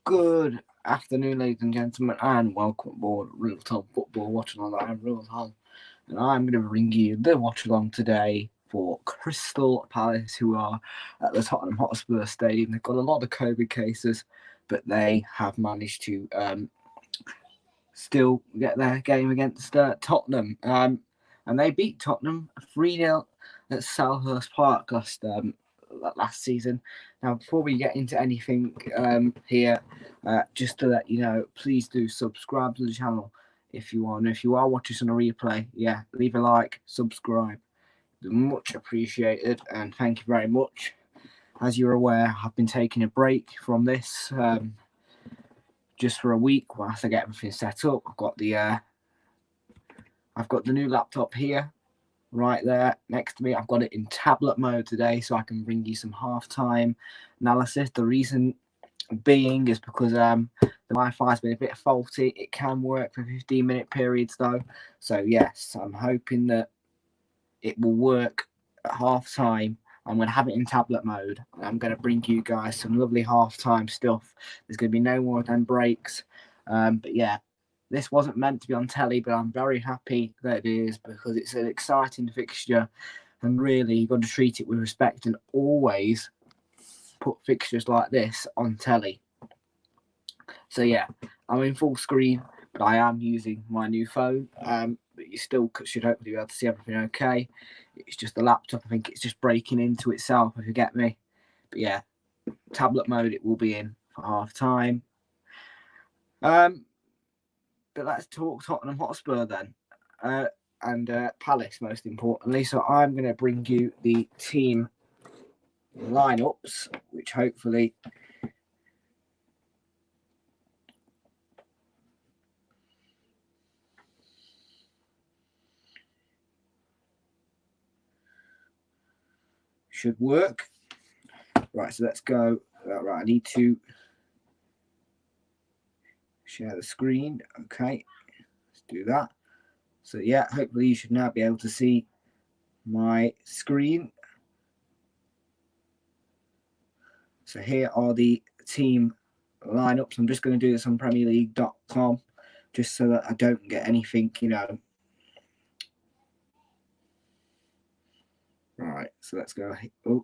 Good afternoon, ladies and gentlemen, and welcome aboard Realltom Football Watch-Along. I'm Realltom, and I'm going to bring you the watch-along today for Crystal Palace, who are at the Tottenham Hotspur Stadium. They've got a lot of COVID cases, but they have managed to still get their game against Tottenham. And they beat Tottenham 3-0 at Selhurst Park last season. Now, before we get into anything here, just to let you know, please do subscribe to the channel if you want. And if you are watching this on a replay, leave a like, subscribe. Much appreciated, and thank you very much. As you're aware, I've been taking a break from this just for a week whilst I get everything set up. I've got the new laptop here, right there next to me. I've got it in tablet mode today, so I can bring you some halftime analysis. The reason being is because the Wi-Fi has been a bit faulty. It can work for 15-minute periods though, so yes, I'm hoping that it will work at halftime. I'm going to have it in tablet mode. I'm going to bring you guys some lovely halftime stuff. There's going to be no more of them breaks. But yeah, this wasn't meant to be on telly, but I'm very happy that it is, because it's an exciting fixture. And really, you've got to treat it with respect and always put fixtures like this on telly. So yeah, I'm in full screen, but I am using my new phone. But you still should hopefully be able to see everything okay. It's just the laptop. I think it's just breaking into itself, if you get me. But yeah, tablet mode it will be in for half time. But let's talk Tottenham Hotspur then, and Palace most importantly. So I'm going to bring you the team lineups, which hopefully should work. Right, so let's go. Right, I need to share the screen. Okay, let's do that. So yeah, hopefully you should now be able to see my screen. So here are the team lineups. I'm just going to do this on PremierLeague.com just so that I don't get anything, Right, so let's go. Oh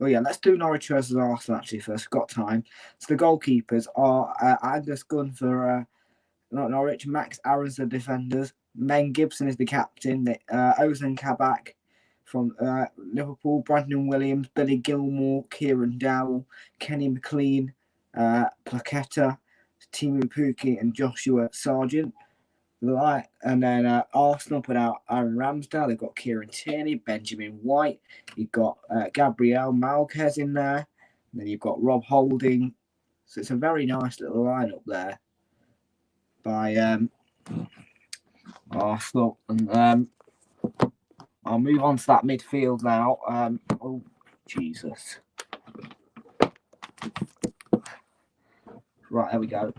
yeah, let's do Norwich versus Arsenal actually first. We've got time. So the goalkeepers are Angus Gunn for Norwich, Max Aaron's the defenders, Men Gibson is the captain, Ozan Kabak from Liverpool, Brandon Williams, Billy Gilmore, Kieran Dowell, Kenny McLean, Plaqueta, Timu Pukki, and Joshua Sargent. And then Arsenal put out Aaron Ramsdale. They've got Kieran Tierney, Benjamin White. You've got Gabriel Marquez in there. And then you've got Rob Holding. So it's a very nice little lineup there by Arsenal. And I'll move on to that midfield now. Oh, Jesus. Right, there we go.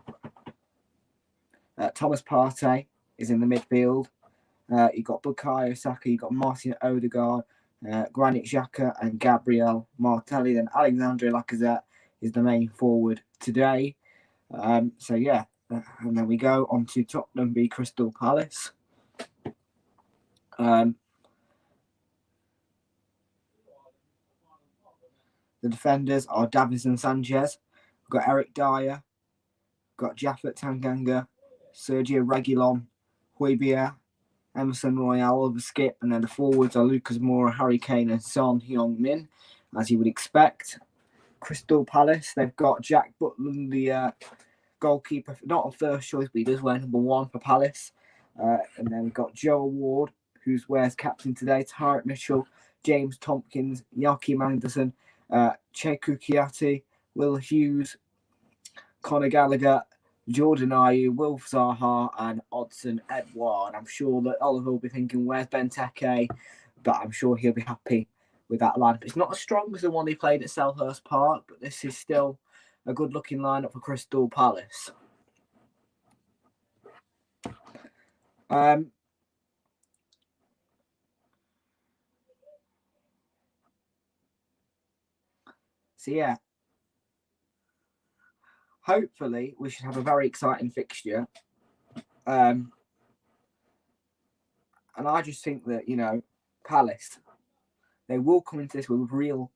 Thomas Partey is in the midfield. You've got Bukayo Saka, you've got Martin Odegaard, Granit Xhaka, and Gabriel Martelli. Then Alexandre Lacazette is the main forward today. So yeah, and then we go on to Tottenham v Crystal Palace. The defenders are Davinson Sanchez. We've got Eric Dyer. We've got Japhet Tanganga, Sergio Reguilon, Højbjerg, Emerson Royale of the skip, and then the forwards are Lucas Moura, Harry Kane, and Son Heung-min, as you would expect. Crystal Palace, they've got Jack Butland, the goalkeeper, not a first choice, but he does wear number 1 for Palace. And then we've got Joe Ward, who wears captain today, Tarek Mitchell, James Tompkins, Joachim Anderson, Cheku Kiati, Will Hughes, Conor Gallagher, Jordan Ayew, Wilf Zaha, and Odsonne Edouard. I'm sure that Oliver will be thinking, where's Benteke? But I'm sure he'll be happy with that lineup. It's not as strong as the one he played at Selhurst Park, but this is still a good-looking lineup for Crystal Palace. So yeah, hopefully we should have a very exciting fixture. And I just think that, you know, Palace, they will come into this with real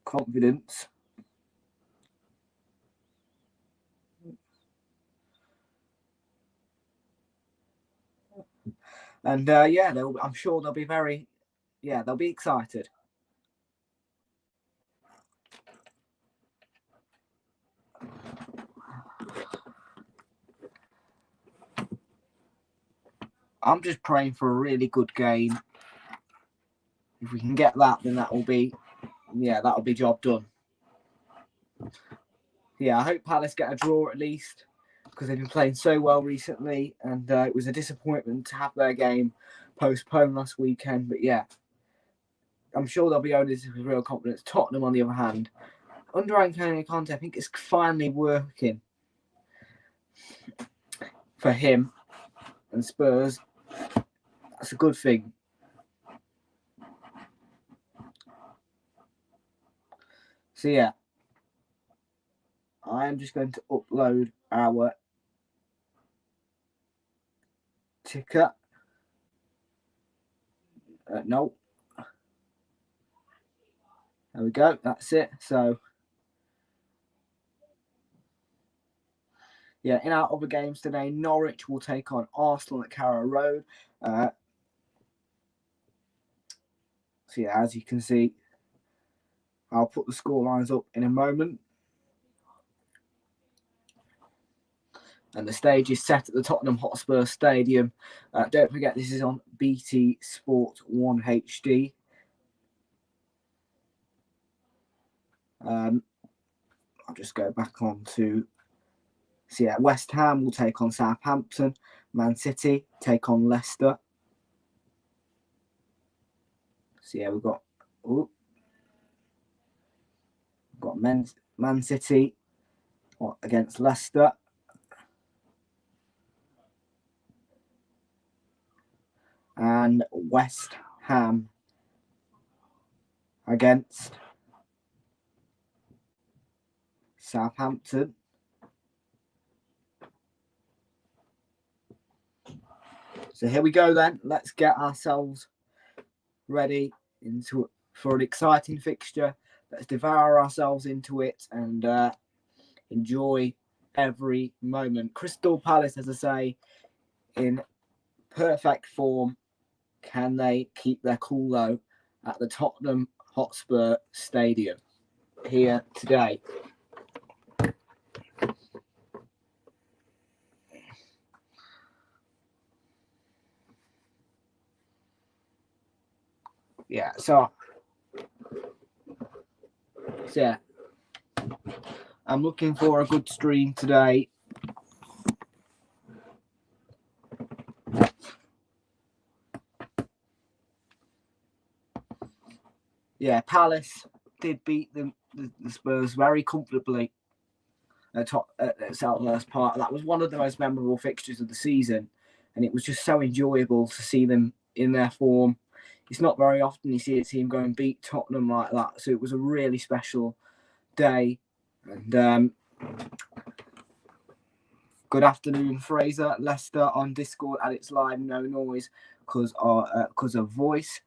confidence. And yeah, I'm sure they'll be they'll be excited. I'm just praying for a really good game. If we can get that, then that'll be job done. Yeah, I hope Palace get a draw at least, because they've been playing so well recently, and it was a disappointment to have their game postponed last weekend. But yeah, I'm sure they'll be owning this with real confidence. Tottenham, on the other hand, under Antonio Conte, I think it's finally working for him and Spurs. That's a good thing. So yeah, I am just going to upload our ticker. No. There we go. That's it. So yeah, in our other games today, Norwich will take on Arsenal at Carrow Road. So yeah, as you can see, I'll put the scorelines up in a moment. And the stage is set at the Tottenham Hotspur Stadium. Don't forget, this is on BT Sport 1 HD. I'll just go back on to... So yeah, West Ham will take on Southampton. Man City take on Leicester. So yeah, we've got Man City against Leicester. And West Ham against Southampton. So here we go then. Let's get ourselves ready for an exciting fixture. Let's devour ourselves into it and enjoy every moment. Crystal Palace, as I say, in perfect form. Can they keep their cool though at the Tottenham Hotspur Stadium here today? Yeah, so yeah, I'm looking for a good stream today. Yeah, Palace did beat the Spurs very comfortably at Selhurst Park. That was one of the most memorable fixtures of the season, and it was just so enjoyable to see them in their form. It's not very often you see a team go and beat Tottenham like that, so it was a really special day. And good afternoon, Frazer. Leicester on Discord, and it's live, no noise because of voice.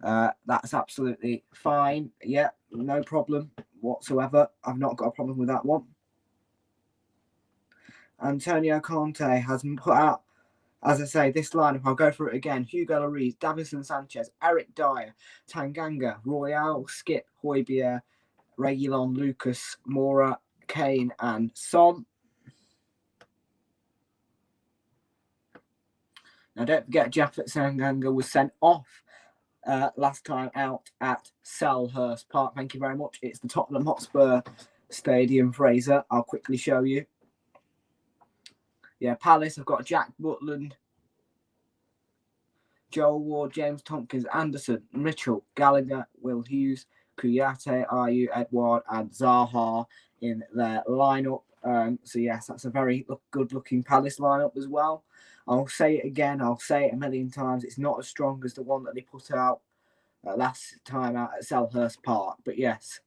That's absolutely fine. Yeah, no problem whatsoever. I've not got a problem with that one. Antonio Conte has put out, as I say, this lineup. I'll go through it again. Hugo Lloris, Davinson Sanchez, Eric Dyer, Tanganga, Royale, Skip, Højbjerg, Realltom, Lucas, Moura, Kane, and Son. Now, don't forget, Japhet Tanganga was sent off last time out at Selhurst Park. Thank you very much. It's the Tottenham Hotspur Stadium, Fraser. I'll quickly show you. Yeah, Palace, I've got Jack Butland, Joel Ward, James Tompkins, Anderson, Mitchell, Gallagher, Will Hughes, Kouyaté, Ayew, Edouard, and Zaha in their lineup. So yes, that's a very good-looking Palace lineup as well. I'll say it again. I'll say it a million times. It's not as strong as the one that they put out last time out at Selhurst Park. But yes.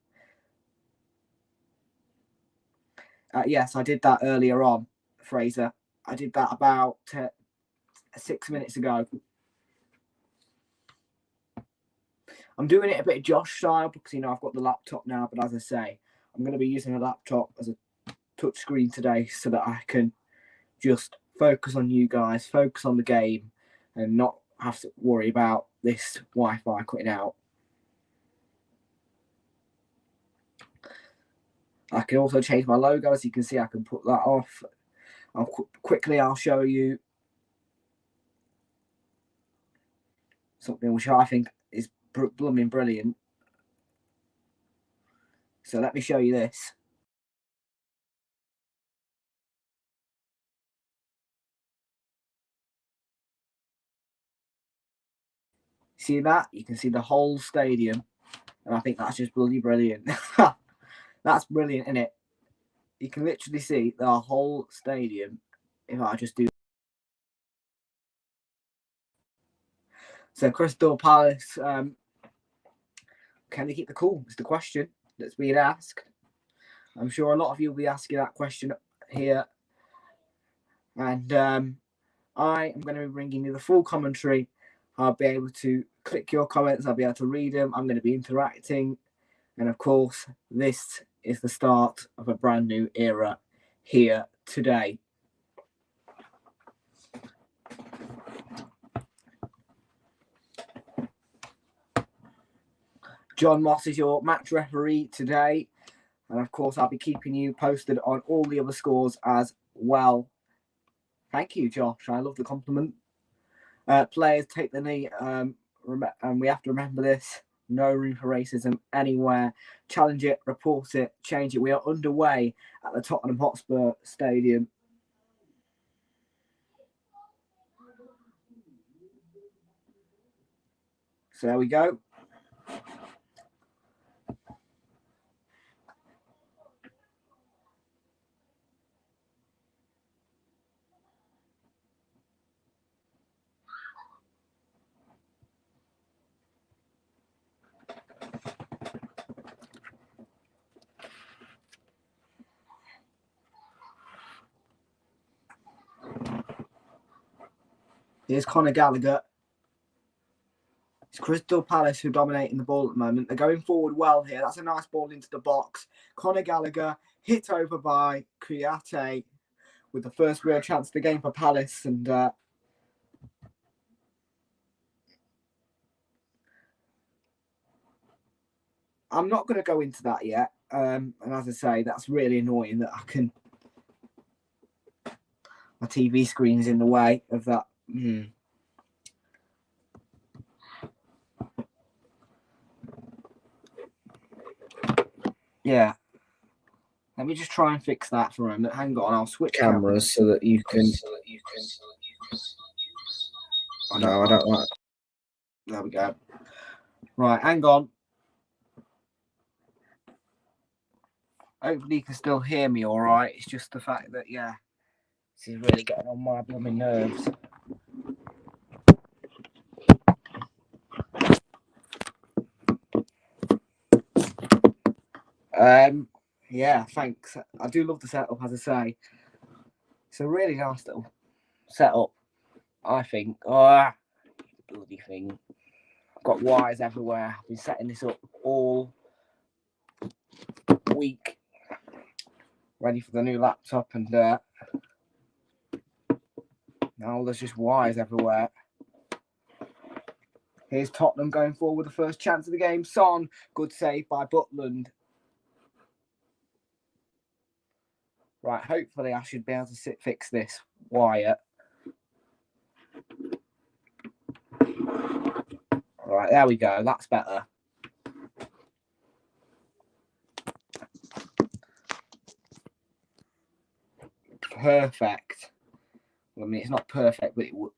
Yes, I did that earlier on, Fraser. I did that about 6 minutes ago. I'm doing it a bit Josh style because, I've got the laptop now. But as I say, I'm going to be using a laptop as a touchscreen today so that I can just focus on you guys, focus on the game, and not have to worry about this Wi-Fi cutting out. I can also change my logo. As you can see, I can put that off. I'll show you something which I think is blooming brilliant. So let me show you this. See that? You can see the whole stadium. And I think that's just bloody brilliant. That's brilliant, isn't it? You can literally see the whole stadium if I just do. So Crystal Palace, can they keep the cool? Is the question that's being asked. I'm sure a lot of you will be asking that question here. And I am going to be bringing you the full commentary. I'll be able to click your comments. I'll be able to read them. I'm going to be interacting. And of course, this is the start of a brand new era here today. John Moss is your match referee today. And of course, I'll be keeping you posted on all the other scores as well. Thank you, Josh. I love the compliment. Players take the knee, and we have to remember this. No room for racism anywhere. Challenge it, report it, change it. We are underway at the Tottenham Hotspur Stadium. So there we go. Here's Conor Gallagher. It's Crystal Palace who are dominating the ball at the moment. They're going forward well here. That's a nice ball into the box. Conor Gallagher hit over by Kouyaté with the first real chance of the game for Palace. And I'm not going to go into that yet. And as I say, that's really annoying that my TV screen's in the way of that. Yeah. Let me just try and fix that for a moment. Hang on, I'll switch cameras so that you can. Oh, no, I don't like. There we go. Right, hang on. Hopefully you can still hear me all right. It's just the fact that, yeah, this is really getting on my blooming nerves. Yeah, thanks. I do love the setup, as I say. It's a really nice little setup, I think. Oh, bloody thing. I've got wires everywhere. I've been setting this up all week, ready for the new laptop, and now there's just wires everywhere. Here's Tottenham going forward with the first chance of the game. Son, good save by Butland. Right, hopefully I should be able to fix this wire. Right, there we go. That's better. Perfect. Well, I mean, it's not perfect, but it would.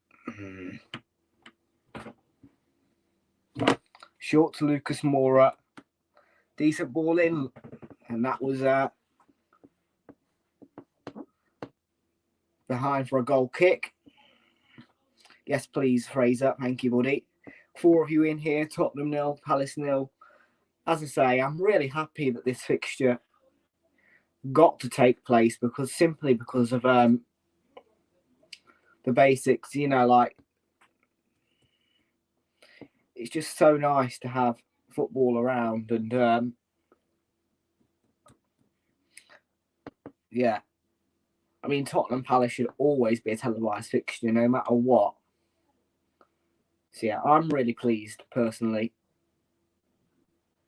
Short to Lucas Moura. Decent ball in. And that was behind for a goal kick. Yes, please, Frazer. Thank you, buddy. 4 of you in here, Tottenham 0, Palace 0. As I say, I'm really happy that this fixture got to take place simply because of the basics, like it's just so nice to have football around, and yeah, I mean Tottenham Palace should always be a televised fixture no matter what. So yeah, I'm really pleased personally.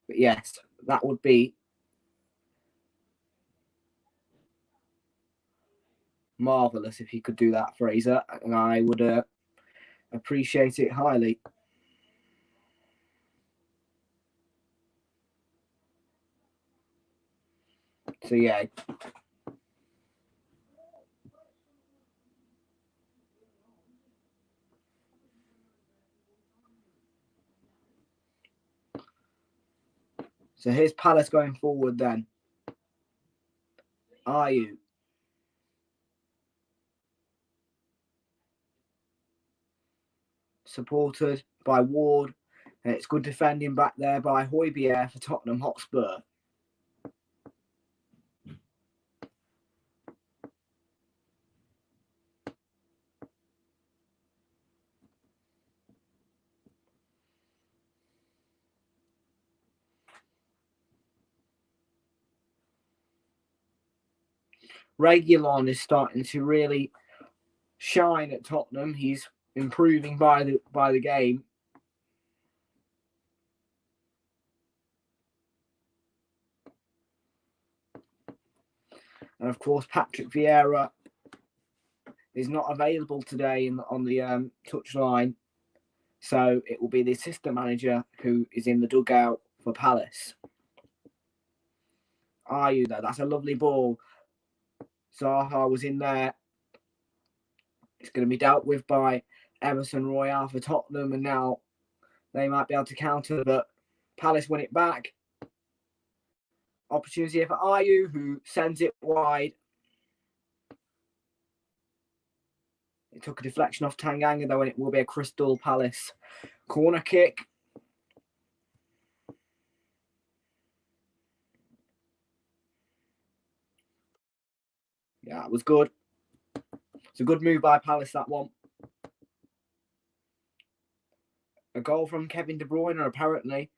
But yes, that would be marvellous if you could do that, Frazer, and I would appreciate it highly. So yeah. So here's Palace going forward then. Are you? Supported by Ward. And it's good defending back there by Højbjerg for Tottenham Hotspur. Realltom is starting to really shine at Tottenham. He's improving by the game. And of course, Patrick Vieira is not available today on the touchline. So it will be the assistant manager who is in the dugout for Palace. Are you there? That's a lovely ball. Zaha was in there. It's going to be dealt with by Emerson Royale for Tottenham, and now they might be able to counter, but Palace win it back. Opportunity here for Ayew, who sends it wide. It took a deflection off Tanganga, though, and it will be a Crystal Palace corner kick. Yeah, it was good. It's a good move by Palace, that one. A goal from Kevin De Bruyne, apparently.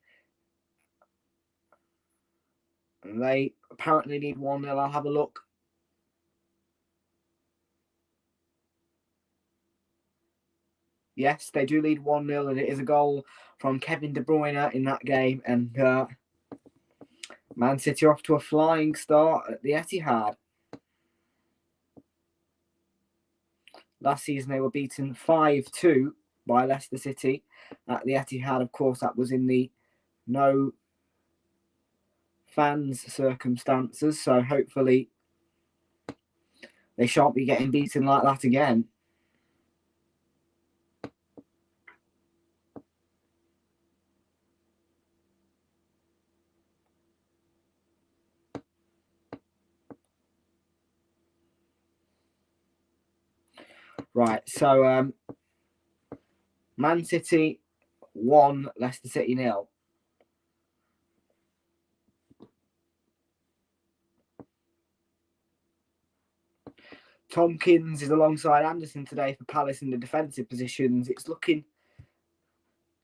And they apparently need 1-0. I'll have a look. Yes, they do lead 1-0, and it is a goal from Kevin De Bruyne in that game. And Man City are off to a flying start at the Etihad. Last season, they were beaten 5-2 by Leicester City at the Etihad. Of course, that was in the no fans circumstances. So hopefully they shan't be getting beaten like that again. Right, so Man City 1, Leicester City 0. Tompkins is alongside Anderson today for Palace in the defensive positions. It's looking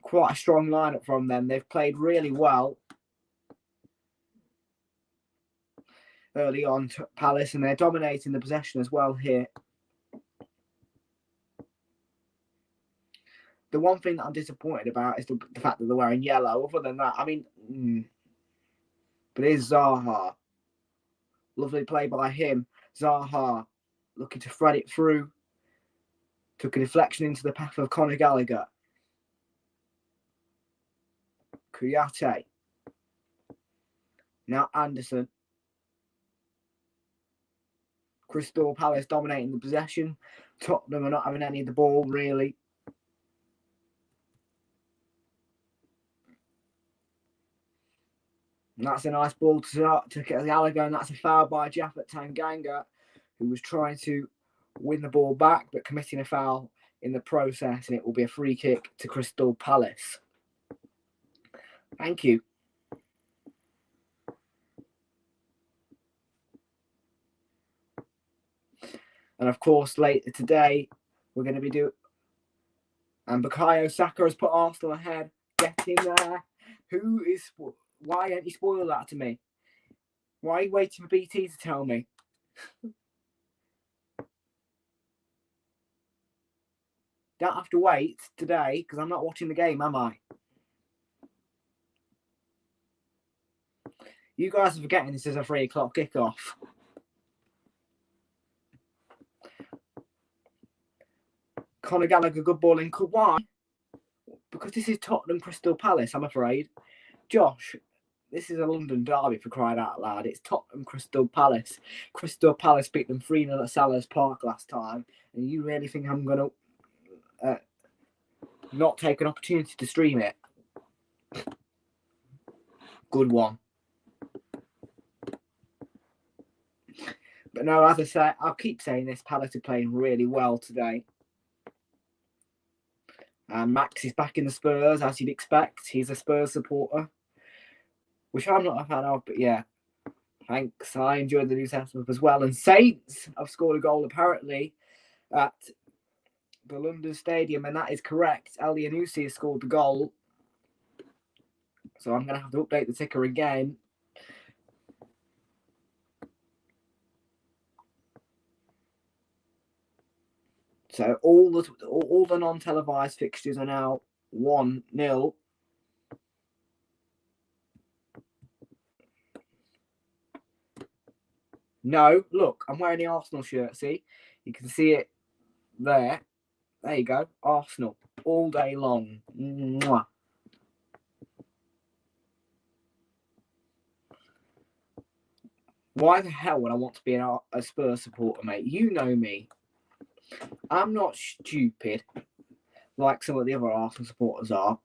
quite a strong lineup from them. They've played really well early on to Palace, and they're dominating the possession as well here. The one thing that I'm disappointed about is the fact that they're wearing yellow. Other than that, I mean, but it is Zaha. Lovely play by him. Zaha looking to thread it through. Took a deflection into the path of Conor Gallagher. Kouyaté. Now Anderson. Crystal Palace dominating the possession. Tottenham are not having any of the ball, really. And that's a nice ball to Gallagher, and that's a foul by Japhet Tanganga, who was trying to win the ball back, but committing a foul in the process, and it will be a free kick to Crystal Palace. Thank you. And of course, later today, we're going to be doing. And Bukayo Saka has put Arsenal ahead. Get in there. Why ain't you spoiled that to me? Why are you waiting for BT to tell me? Don't have to wait today because I'm not watching the game, am I? You guys are forgetting this is a 3 o'clock kickoff. Conor Gallagher, good ball in. Why? Because this is Tottenham Crystal Palace, I'm afraid. Josh, this is a London derby for crying out loud. It's Tottenham Crystal Palace. Crystal Palace beat them 3-0 at Sellers Park last time. And you really think I'm going to not take an opportunity to stream it? Good one. But no, as I say, I'll keep saying this. Palace are playing really well today. Max is back in the Spurs, as you'd expect. He's a Spurs supporter, which I'm not a fan of, but yeah. Thanks. I enjoyed the new setup as well. And Saints have scored a goal, apparently, at the London Stadium, and that is correct. Elyounoussi has scored the goal. So I'm going to have to update the ticker again. So all the non-televised fixtures are now 1-0. No, look, I'm wearing the Arsenal shirt, see? You can see it there. There you go, Arsenal, all day long. Mwah. Why the hell would I want to be a Spurs supporter, mate? You know me. I'm not stupid like some of the other Arsenal supporters are.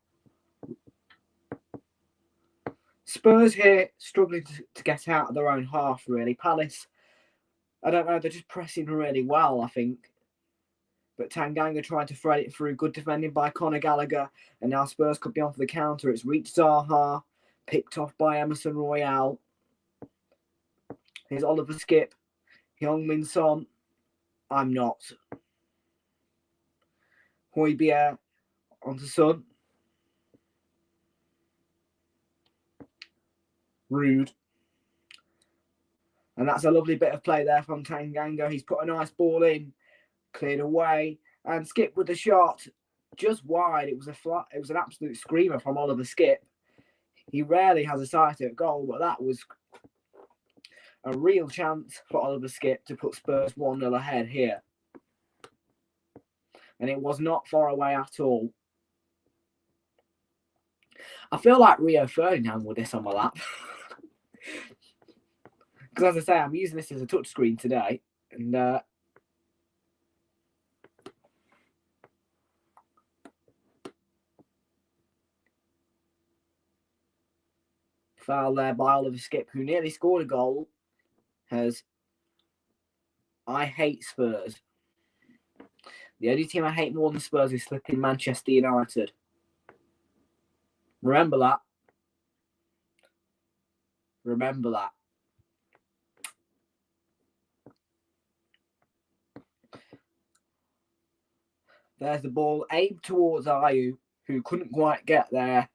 Spurs here struggling to get out of their own half, really. Palace, I don't know, they're just pressing really well, I think. But Tanganga trying to thread it through. Good defending by Conor Gallagher. And now Spurs could be on for the counter. It's reached Zaha. Picked off by Emerson Royale. Here's Oliver Skip. Heung-min Son. I'm not. Højbjerg onto Son. Rude. And that's a lovely bit of play there from Tanganga. He's put a nice ball in. Cleared away. And Skip with the shot. Just wide. It was an absolute screamer from Oliver Skip. He rarely has a sight at goal, but that was a real chance for Oliver Skip to put Spurs 1-0 ahead here. And it was not far away at all. I feel like Rio Ferdinand with this on my lap. Because as I say, I'm using this as a touchscreen today. And foul there by Oliver Skip, who nearly scored a goal. I hate Spurs. The only team I hate more than Spurs is flipping Manchester United. Remember that. Remember that. There's the ball aimed towards Ayew, who couldn't quite get there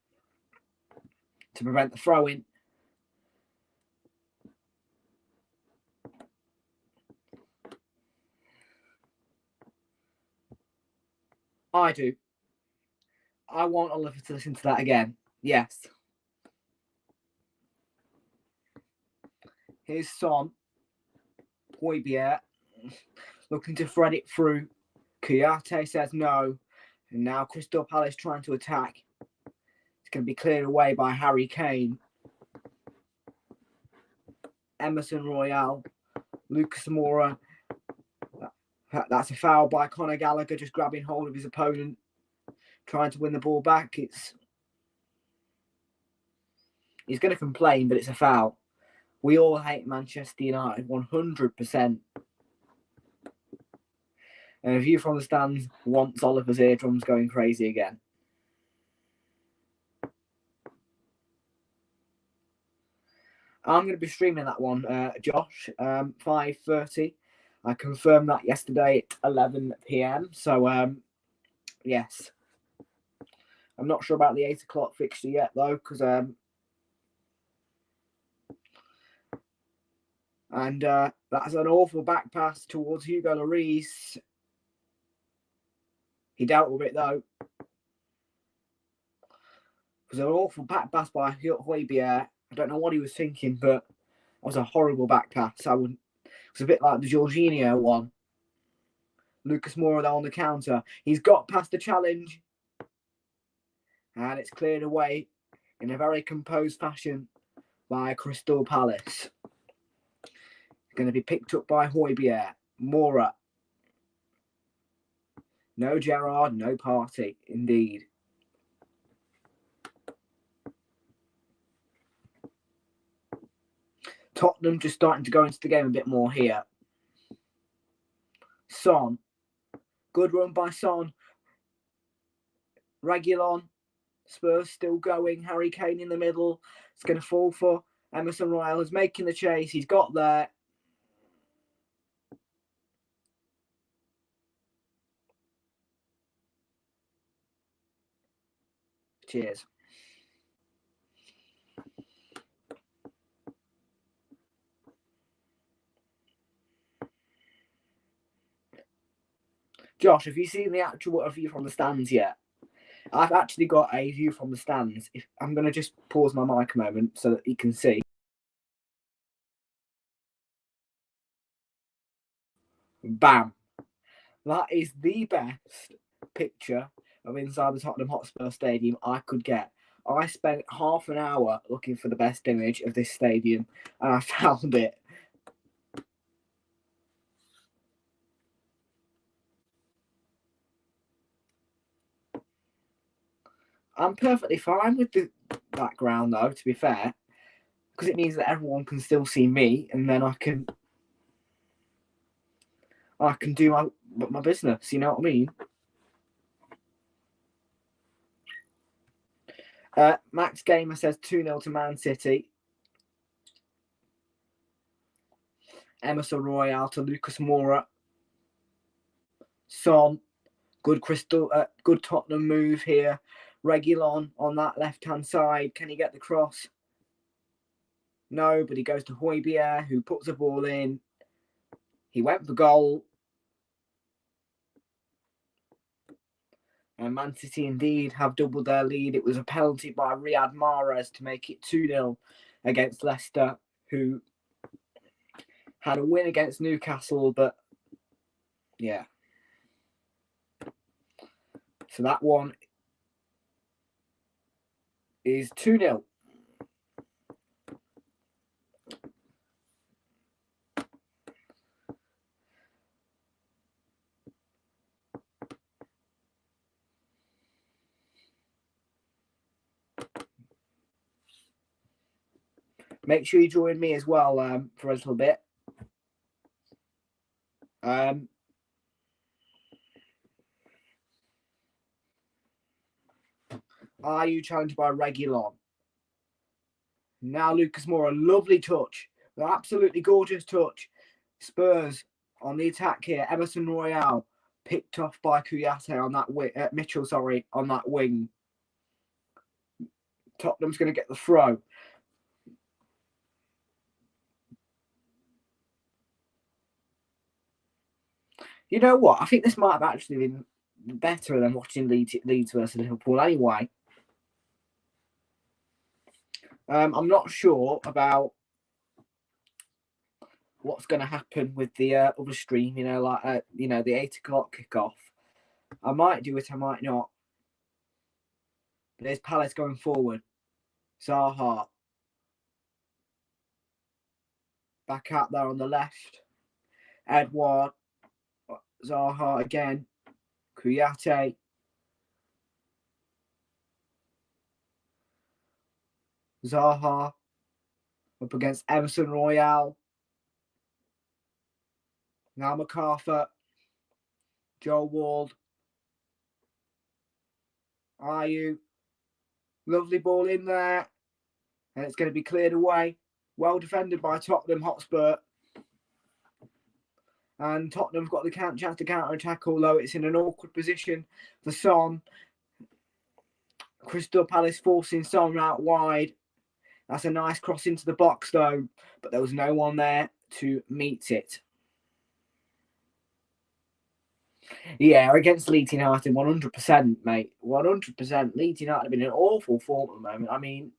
to prevent the throw-in. I do. I want Oliver to listen to that again. Yes. Here's Son. Højbjerg looking to thread it through. Kouyaté says no. And now Crystal Palace trying to attack. It's going to be cleared away by Harry Kane. Emerson Royale. Lucas Moura. That's a foul by Conor Gallagher, just grabbing hold of his opponent, trying to win the ball back. He's going to complain, but it's a foul. We all hate Manchester United, 100%. And a view from the stands wants Oliver's eardrums going crazy again. I'm going to be streaming that one, Josh, 5:30. I confirmed that yesterday at 11 p.m. So, yes. I'm not sure about the 8 o'clock fixture yet, though, because that's an awful back pass towards Hugo Lloris. He dealt with it, though. It was an awful back pass by Højbjerg. I don't know what he was thinking, but it was a horrible back pass. It was a bit like the Jorginho one. Lucas Moura on the counter. He's got past the challenge. And it's cleared away in a very composed fashion by Crystal Palace. It's going to be picked up by Højbjerg. Moura. No Gerrard, no Partey, indeed. Tottenham just starting to go into the game a bit more here. Son. Good run by Son. Realltom. Spurs still going. Harry Kane in the middle. It's going to fall for Emerson Royal. He's making the chase. He's got there. Cheers. Josh, have you seen the actual view from the stands yet? I've actually got a view from the stands. I'm going to just pause my mic a moment so that you can see. Bam. That is the best picture of inside the Tottenham Hotspur Stadium I could get. I spent half an hour looking for the best image of this stadium, and I found it. I'm perfectly fine with the background, though, to be fair, because it means that everyone can still see me, and then I can do my business. You know what I mean? Max Gamer says 2-0 to Man City. Emerson Royal to Lucas Moura. Son, good Tottenham move here. Realltom on that left-hand side. Can he get the cross? No, but he goes to Højbjerg, who puts the ball in. He went for goal. And Man City indeed have doubled their lead. It was a penalty by Riyad Mahrez to make it 2-0 against Leicester, who had a win against Newcastle, but yeah. So that one is 2-0. Make sure you join me as well for a little bit. Are you challenged by Realltom? Now Lucas Moura, lovely touch. An absolutely gorgeous touch. Spurs on the attack here. Emerson Royal picked off by Kouyaté on that Mitchell, on that wing. Tottenham's going to get the throw. You know what? I think this might have actually been better than watching Leeds versus Liverpool anyway. I'm not sure about what's going to happen with the other stream, the 8 o'clock kickoff. I might do it, I might not. But there's Palace going forward. Zaha. Back out there on the left. Edouard. Zaha again. Kouyaté. Zaha. Up against Emerson Royal. Now MacArthur. Joel Ward. Are you? Lovely ball in there. And it's going to be cleared away. Well defended by Tottenham Hotspur. And Tottenham's got the chance to counter-attack, although it's in an awkward position for Son. Crystal Palace forcing Son out wide. That's a nice cross into the box, though. But there was no one there to meet it. Yeah, against Leeds United, 100%, mate. 100%. Leeds United have been in awful form at the moment. I mean,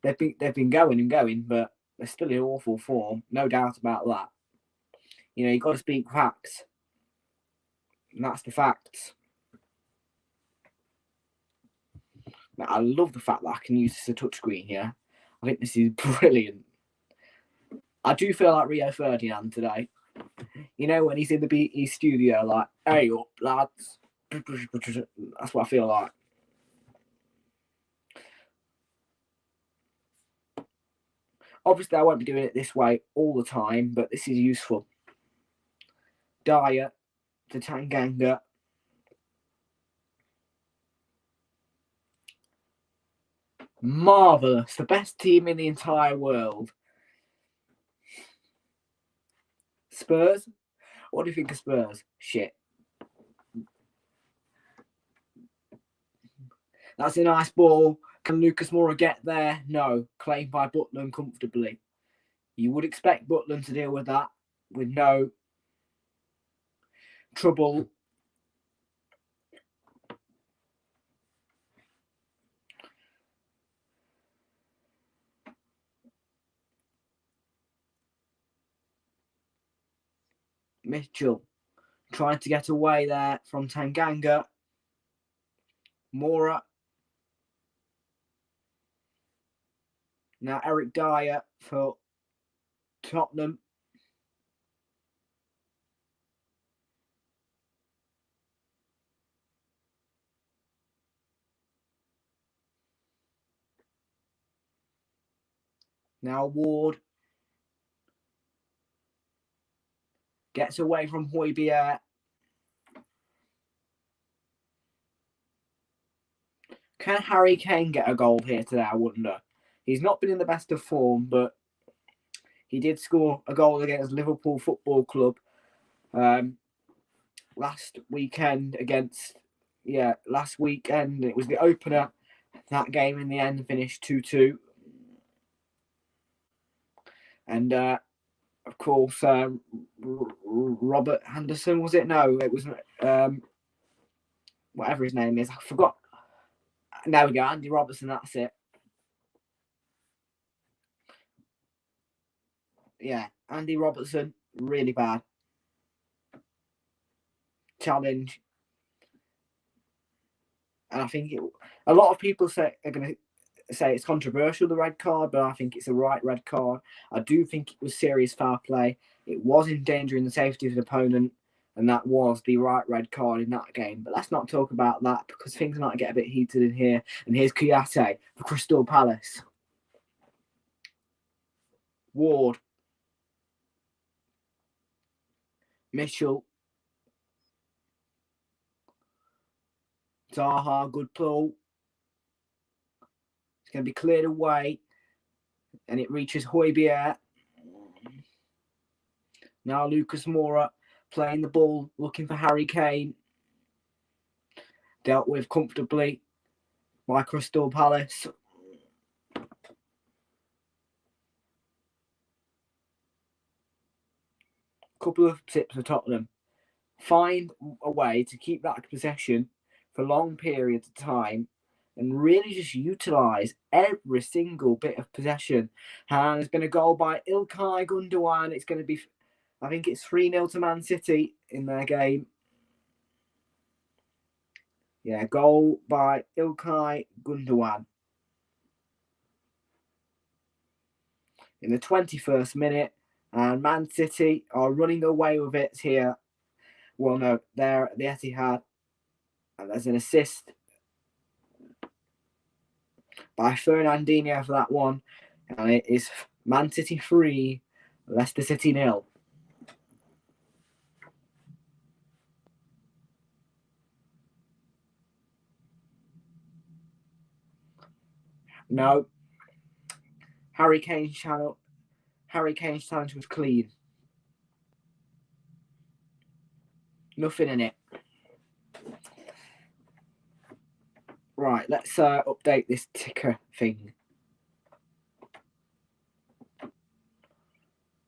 they've been going and going, but they're still in awful form. No doubt about that. You know, you've got to speak facts. And that's the facts. Now, I love the fact that I can use this as a touchscreen here. I think this is brilliant. I do feel like Rio Ferdinand today. You know, when he's in the BE studio, like, hey up, lads. That's what I feel like. Obviously, I won't be doing it this way all the time, but this is useful. Dyer to Tanganga. Marvellous. The best team in the entire world. Spurs? What do you think of Spurs? Shit. That's a nice ball. Can Lucas Moura get there? No. Claimed by Butland comfortably. You would expect Butland to deal with that with no trouble. Mitchell trying to get away there from Tanganga. Moura. Now Eric Dyer for Tottenham. Now Ward gets away from Højbjerg. Can Harry Kane get a goal here today, I wonder? He's not been in the best of form, but he did score a goal against Liverpool Football Club last weekend last weekend. It was the opener. That game in the end finished 2-2. And, of course, Robert Henderson, was it? No, it was whatever his name is. I forgot. There we go, Andy Robertson, that's it. Yeah, Andy Robertson, really bad. Challenge. And I think a lot of people are going to say it's controversial, the red card, but I think it's the right red card. I do think it was serious foul play. It was endangering the safety of the opponent, and that was the right red card in that game. But let's not talk about that because things might get a bit heated in here. And here's Kouyaté for Crystal Palace. Ward. Mitchell. Zaha, good pull. It's going to be cleared away. And it reaches Højbjerg. Now Lucas Moura playing the ball, looking for Harry Kane. Dealt with comfortably by Crystal Palace. Couple of tips for Tottenham. Find a way to keep that possession for long periods of time and really just utilise every single bit of possession. And there's been a goal by Ilkay Gundogan. It's going to be, I think it's 3-0 to Man City in their game. Yeah, goal by Ilkay Gundogan. In the 21st minute, and Man City are running away with it here. Well, no, they're at the Etihad. And there's an assist by Fernandinho for that one. And it is Man City 3, Leicester City 0. No. Harry Kane's challenge was clean. Nothing in it. Right, let's update this ticker thing.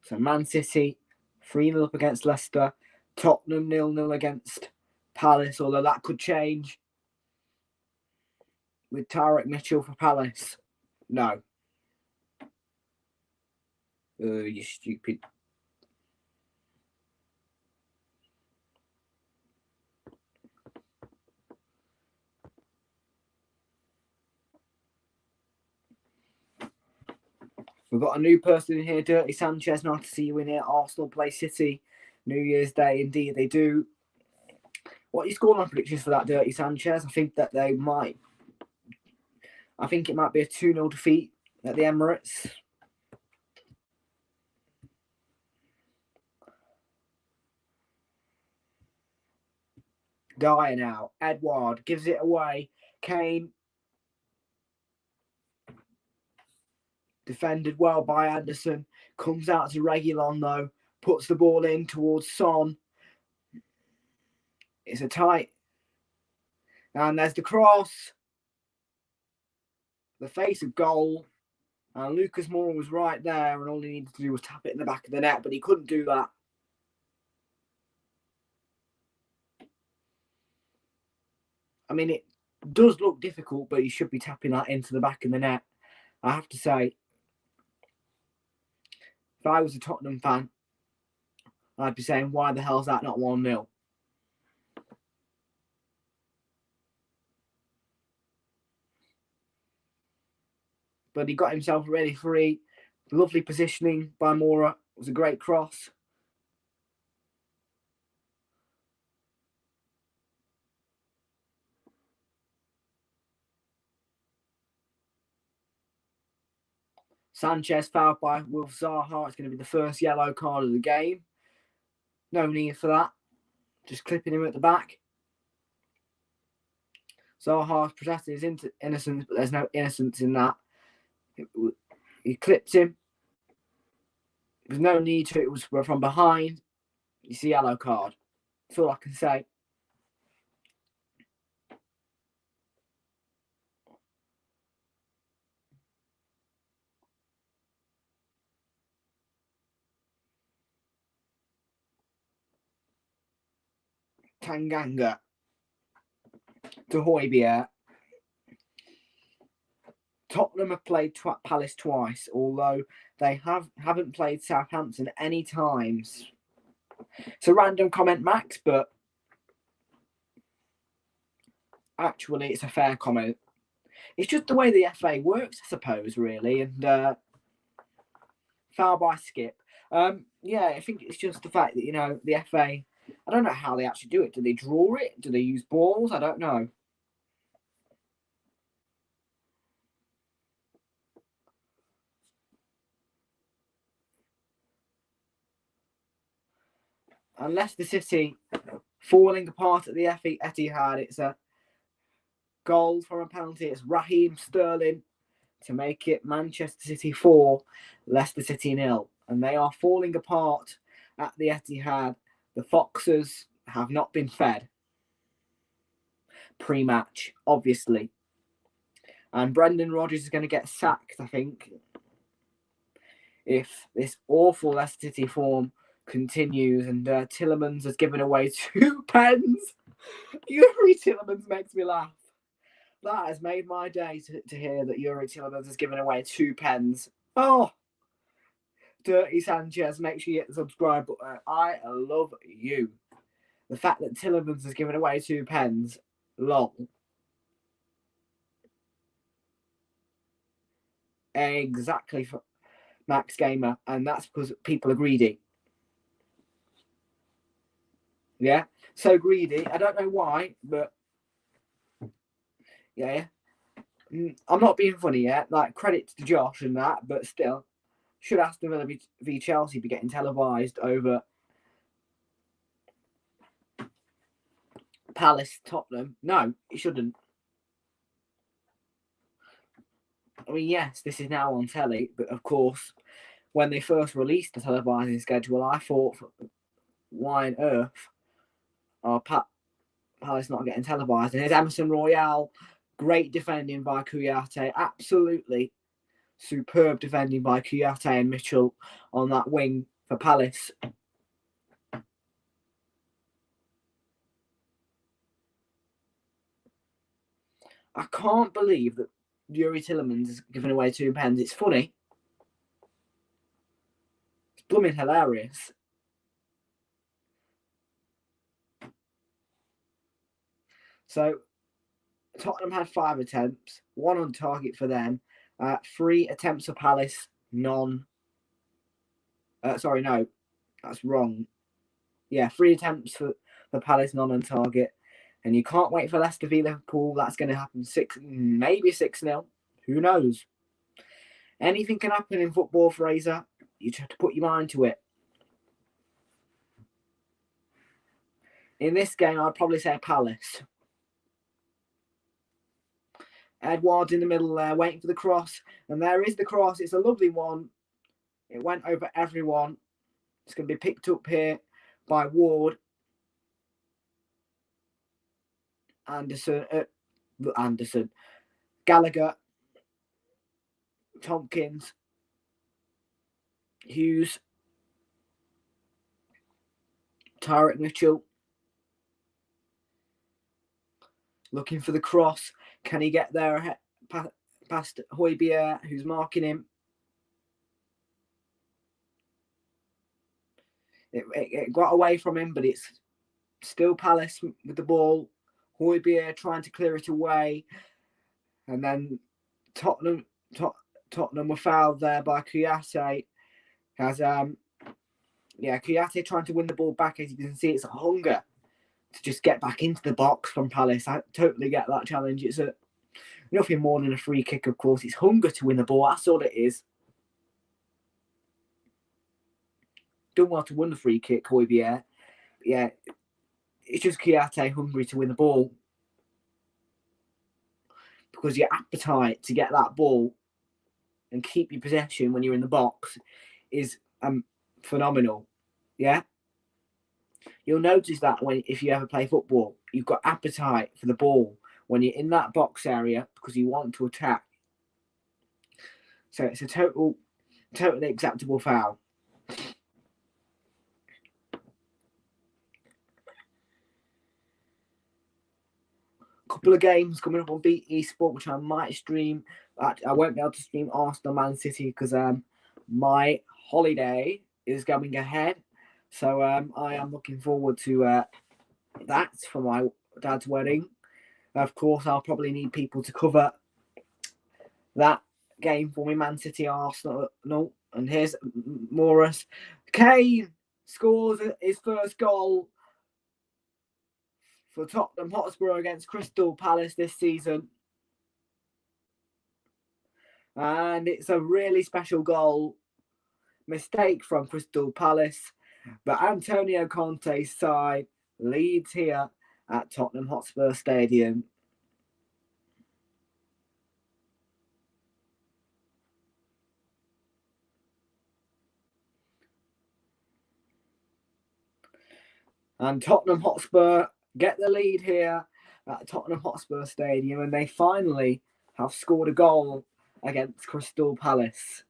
So Man City 3-0 up against Leicester. Tottenham 0-0 against Palace, although that could change with Tarek Mitchell for Palace. No. You stupid. We've got a new person in here, Dirty Sanchez. Nice to see you in here. Arsenal play City New Year's Day. Indeed, they do. What are your scoreline predictions for that, Dirty Sanchez? I think that it might be a 2-0 defeat at the Emirates. Dyer now. Edouard gives it away. Kane. Defended well by Anderson. Comes out to Realltom though. Puts the ball in towards Son. It's a tight. And there's the cross. The face of goal. And Lucas Moura was right there, and all he needed to do was tap it in the back of the net, but he couldn't do that. I mean, it does look difficult, but he should be tapping that into the back of the net. I have to say, if I was a Tottenham fan, I'd be saying, why the hell is that not 1-0? But he got himself ready free. Lovely positioning by Moura. It was a great cross. Sanchez fouled by Wilf Zaha. It's going to be the first yellow card of the game. No need for that. Just clipping him at the back. Zaha's protesting his innocence, but there's no innocence in that. He clipped him. There's no need to. It was from behind. It's a yellow card. That's all I can say. Tanganga to Højbjerg. Tottenham have played Palace twice, although they haven't played Southampton any times. It's a random comment, Max, but actually it's a fair comment. It's just the way the FA works, I suppose, really. And foul by Skip. Yeah, I think it's just the fact that, the FA, I don't know how they actually do it. Do they draw it? Do they use balls? I don't know. And Leicester City falling apart at the Etihad. It's a goal from a penalty. It's Raheem Sterling to make it Manchester City 4, Leicester City 0. And they are falling apart at the Etihad. The Foxes have not been fed pre-match, obviously. And Brendan Rodgers is going to get sacked, I think, if this awful Leicester City form continues. And Tielemans has given away 2 pens. Yuri Tielemans makes me laugh. That has made my day to hear that Yuri Tielemans has given away 2 pens. Oh, Dirty Sanchez, make sure you hit the subscribe button. I love you. The fact that Tielemans has given away 2 pens, lol. Exactly, for Max Gamer, and that's because people are greedy. Yeah, so greedy. I don't know why, but yeah. I'm not being funny yet. Like, credit to Josh and that, but still, should Aston Villa v Chelsea be getting televised over Palace Tottenham? No, it shouldn't. I mean, yes, this is now on telly, but of course, when they first released the televising schedule, I thought, why on earth are Palace not getting televised? And here's Emerson Royale, great defending by Kouyaté, absolutely superb defending by Kouyaté and Mitchell on that wing for Palace. I can't believe that Yuri Tillemans is giving away 2 pens. It's funny. It's blooming hilarious. So Tottenham had 5 attempts, 1 on target for them, 3 attempts for Palace, none. Sorry, no, that's wrong. Yeah, 3 attempts for Palace, none on target. And you can't wait for Leicester v Liverpool. That's going to happen maybe 6-0. Who knows? Anything can happen in football, Frazer. You just have to put your mind to it. In this game, I'd probably say Palace. Edouard's in the middle there, waiting for the cross. And there is the cross. It's a lovely one. It went over everyone. It's going to be picked up here by Ward. Anderson. Gallagher. Tompkins. Hughes. Tyrick Mitchell. Looking for the cross. Can he get there past Højbjerg, who's marking him? It got away from him, but it's still Palace with the ball. Højbjerg trying to clear it away. And then Tottenham were fouled there by Kouyaté. Kouyaté trying to win the ball back. As you can see, it's a hunger to just get back into the box from Palace. I totally get that challenge. It's nothing more than a free kick, of course. It's hunger to win the ball. That's all it is. Done well to win the free kick, Højbjerg. Yeah, it's just Kouyaté hungry to win the ball. Because your appetite to get that ball and keep your possession when you're in the box is phenomenal. Yeah? You'll notice that if you ever play football, you've got appetite for the ball when you're in that box area because you want to attack. So it's a totally acceptable foul. Couple of games coming up on BT Sport, which I might stream. I won't be able to stream Arsenal Man City because my holiday is going ahead. So I am looking forward to that for my dad's wedding. Of course, I'll probably need people to cover that game for me, Man City, Arsenal. No, and here's Morris. Kane scores his first goal for Tottenham Hotspur against Crystal Palace this season. And it's a really special goal. Mistake from Crystal Palace. But Antonio Conte's side leads here at Tottenham Hotspur Stadium. And Tottenham Hotspur get the lead here at Tottenham Hotspur Stadium, and they finally have scored a goal against Crystal Palace.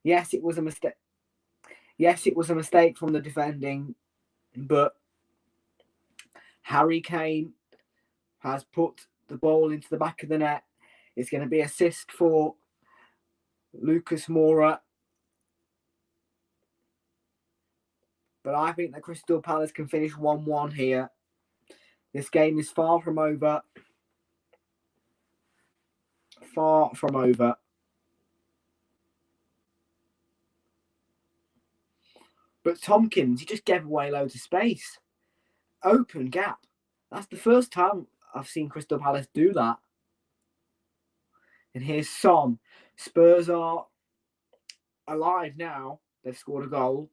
Yes, it was a mistake. Yes, it was a mistake from the defending, but Harry Kane has put the ball into the back of the net. It's going to be assist for Lucas Moura. But I think that Crystal Palace can finish 1-1 here. This game is far from over. Far from over. But Tompkins, he just gave away loads of space. Open gap. That's the first time I've seen Crystal Palace do that. And here's Son. Spurs are alive now. They've scored a goal.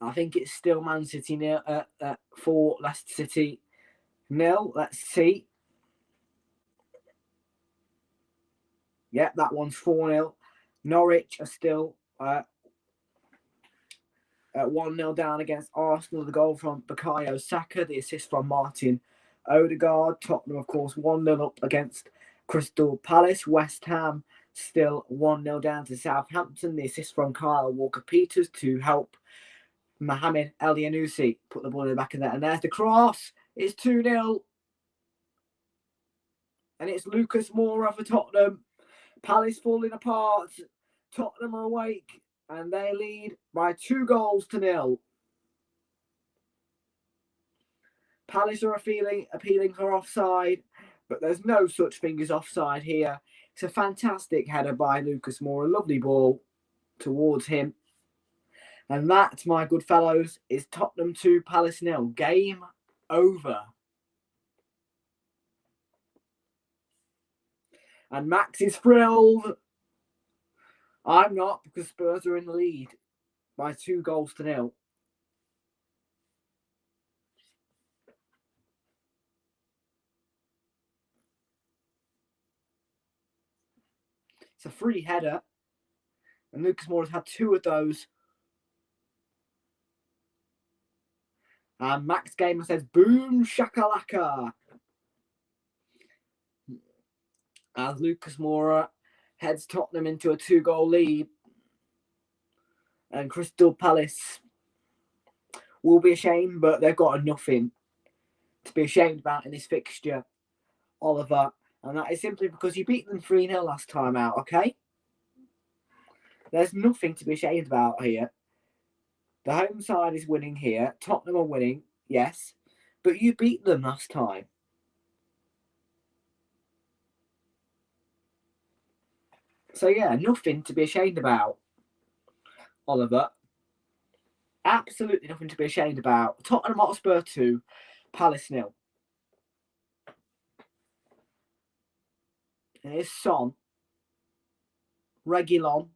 I think it's still Man City nil, 4, Leicester City 0. Let's see. Yeah, that one's 4-0. Norwich are still 1-0 down against Arsenal. The goal from Bukayo Saka, the assist from Martin Odegaard. Tottenham, of course, 1-0 up against Crystal Palace. West Ham still 1-0 down to Southampton. The assist from Kyle Walker-Peters to help Mohamed El-Yanousi put the ball in the back of that. And there's the cross. It's 2-0. And it's Lucas Moura for Tottenham. Palace falling apart. Tottenham are awake. And they lead by 2-0. Palace are appealing for offside, but there's no such thing as offside here. It's a fantastic header by Lucas Moura. A lovely ball towards him. And that, my good fellows, is Tottenham 2, Palace 0. Game over. And Max is thrilled. I'm not, because Spurs are in the lead by 2-0. It's a free header. And Lucas Moura's had 2 of those. And Max Gamer says, boom, shakalaka. As Lucas Moura heads Tottenham into a 2-goal lead. And Crystal Palace will be ashamed, but they've got nothing to be ashamed about in this fixture, Oliver. And that is simply because you beat them 3-0 last time out, okay? There's nothing to be ashamed about here. The home side is winning here. Tottenham are winning, yes. But you beat them last time. So, yeah, nothing to be ashamed about, Oliver. Absolutely nothing to be ashamed about. Tottenham Hotspur 2, Palace 0. And here's Son. Realltom.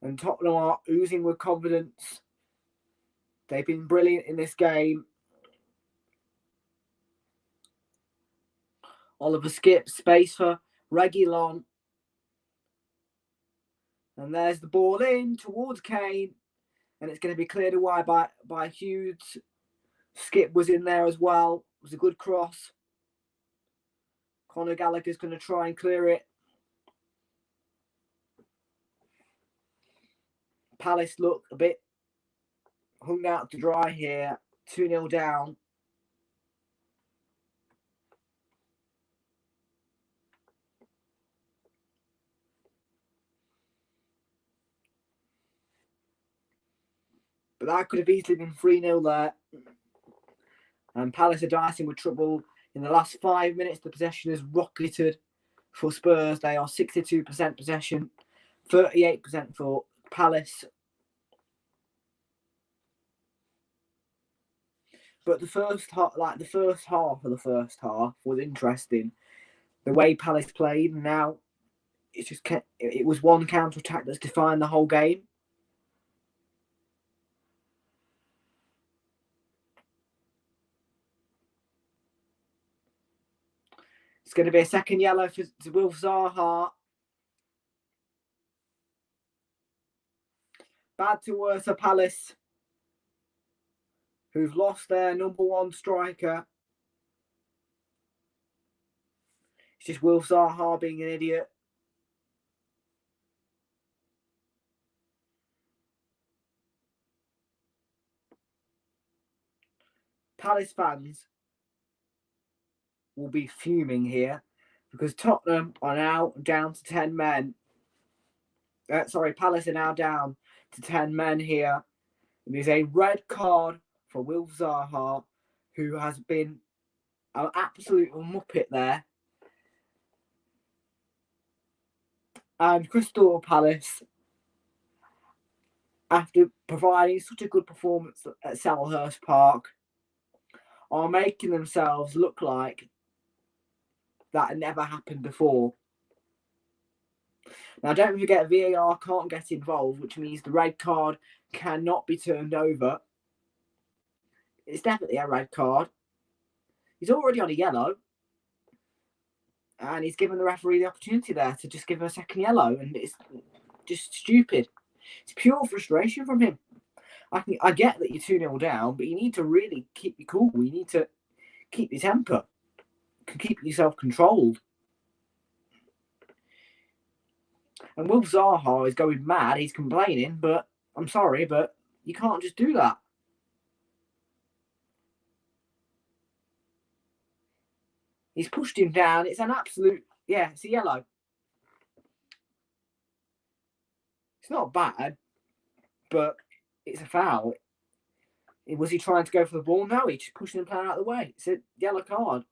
And Tottenham are oozing with confidence. They've been brilliant in this game. Oliver skips, space for Realltom. And there's the ball in towards Kane. And it's going to be cleared away by Hughes. Skip was in there as well. It was a good cross. Conor Gallagher's going to try and clear it. Palace look a bit hung out to dry here. 2-0 down. But that could have easily been 3-0 there. And Palace are dicing with trouble. In the last 5 minutes, the possession has rocketed for Spurs. They are 62% possession, 38% for Palace. But the first half of the first half was interesting. The way Palace played, and now it was one counter attack that's defined the whole game. It's going to be a second yellow for Wilf Zaha. Bad to worse for Palace, who've lost their number one striker. It's just Wilf Zaha being an idiot. Palace fans will be fuming here because Tottenham are now down to 10 men. Palace are now down to 10 men here. It is a red card for Wilf Zaha, who has been an absolute muppet there. And Crystal Palace, after providing such a good performance at Selhurst Park, are making themselves look like that never happened before. Now, don't forget, VAR can't get involved, which means the red card cannot be turned over. It's definitely a red card. He's already on a yellow. And he's given the referee the opportunity there to just give him a second yellow. And it's just stupid. It's pure frustration from him. I get that you're 2-0 down, but you need to really keep your cool. You need to keep your temper. Keep yourself controlled. And Wilf Zaha is going mad. He's complaining, but I'm sorry, but you can't just do that. He's pushed him down. It's an absolute, it's a yellow. It's not bad, but it's a foul. Was he trying to go for the ball? No, he's just pushing the player out of the way. It's a yellow card.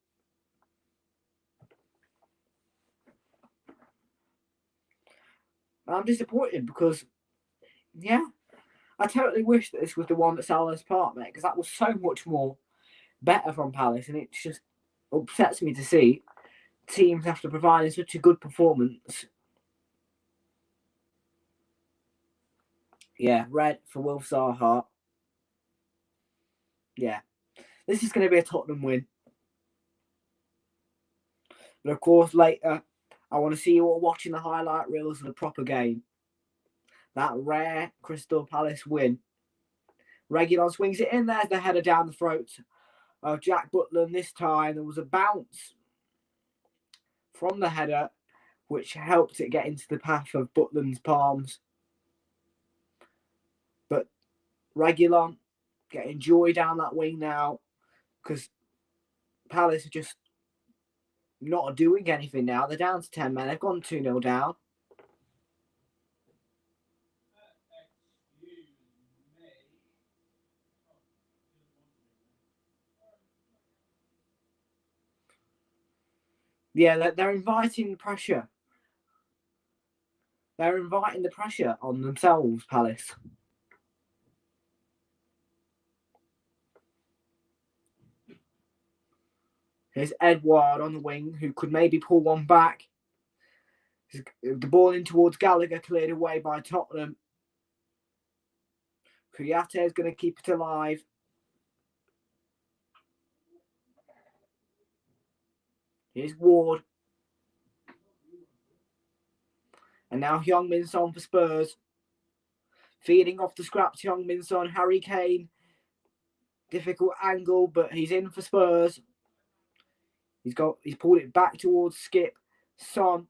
I'm disappointed because, I totally wish that this was the one that Salah's part, mate, because that was so much more better from Palace, and it just upsets me to see teams after providing such a good performance. Yeah, red for Wilf Zaha. Yeah, this is going to be a Tottenham win. But of course, later, I want to see you all watching the highlight reels of the proper game. That rare Crystal Palace win. Realltom swings it in. There's the header down the throat of Jack Butland. This time there was a bounce from the header, which helped it get into the path of Butland's palms. But Realltom getting joy down that wing now, because Palace are just not doing anything now. They're down to 10 men. They've gone 2-0 down. Yeah, they're inviting pressure. They're inviting the pressure on themselves, Palace. Here's Edouard on the wing, who could maybe pull one back. The ball in towards Gallagher, cleared away by Tottenham. Kouyaté is going to keep it alive. Here's Ward. And now Heung-min Son for Spurs. Feeding off the scraps, Heung-min Son. Harry Kane. Difficult angle, but he's in for Spurs. He's pulled it back towards Skip. Son.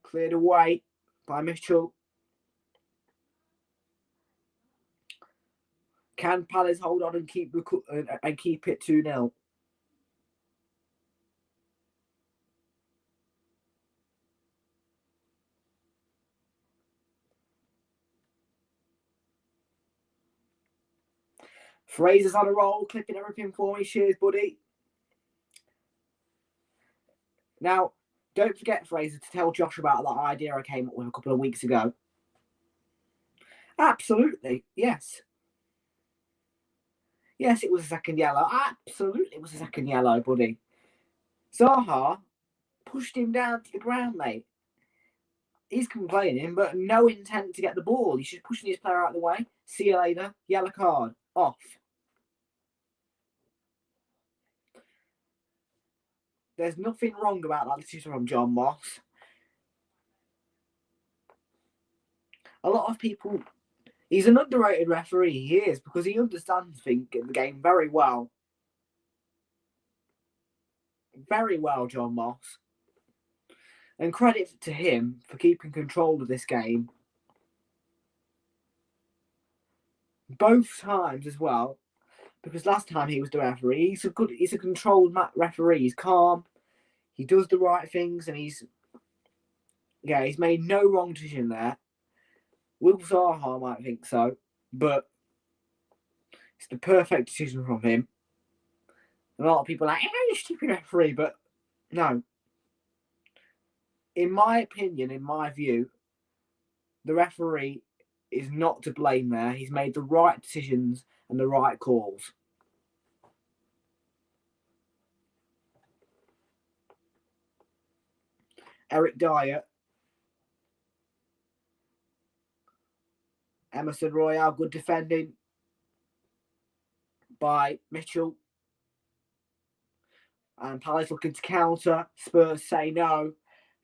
Cleared away by Mitchell. Can Palace hold on and keep it 2-0? Frazer's on a roll, clipping everything for me. Cheers, buddy. Now, don't forget, Frazer, to tell Josh about that idea I came up with a couple of weeks ago. Absolutely, yes. Yes, it was a second yellow. Absolutely, it was a second yellow, buddy. Zaha pushed him down to the ground, mate. He's complaining, but no intent to get the ball. He's just pushing his player out of the way. See you later. Yellow card. Off. There's nothing wrong about that decision from John Moss. A lot of people... He's an underrated referee, he is, because he understands things in the game very well. Very well, John Moss. And credit to him for keeping control of this game. Both times as well. Because last time he was the referee, he's a controlled referee. He's calm. He does the right things, and he's made no wrong decision there. Wilf Zaha might think so, but it's the perfect decision from him. A lot of people are like, you're a stupid referee, but no. In my opinion, in my view, the referee is not to blame there. He's made the right decisions and the right calls. Eric Dyer. Emerson Royale, good defending by Mitchell. And Palace looking to counter. Spurs say no.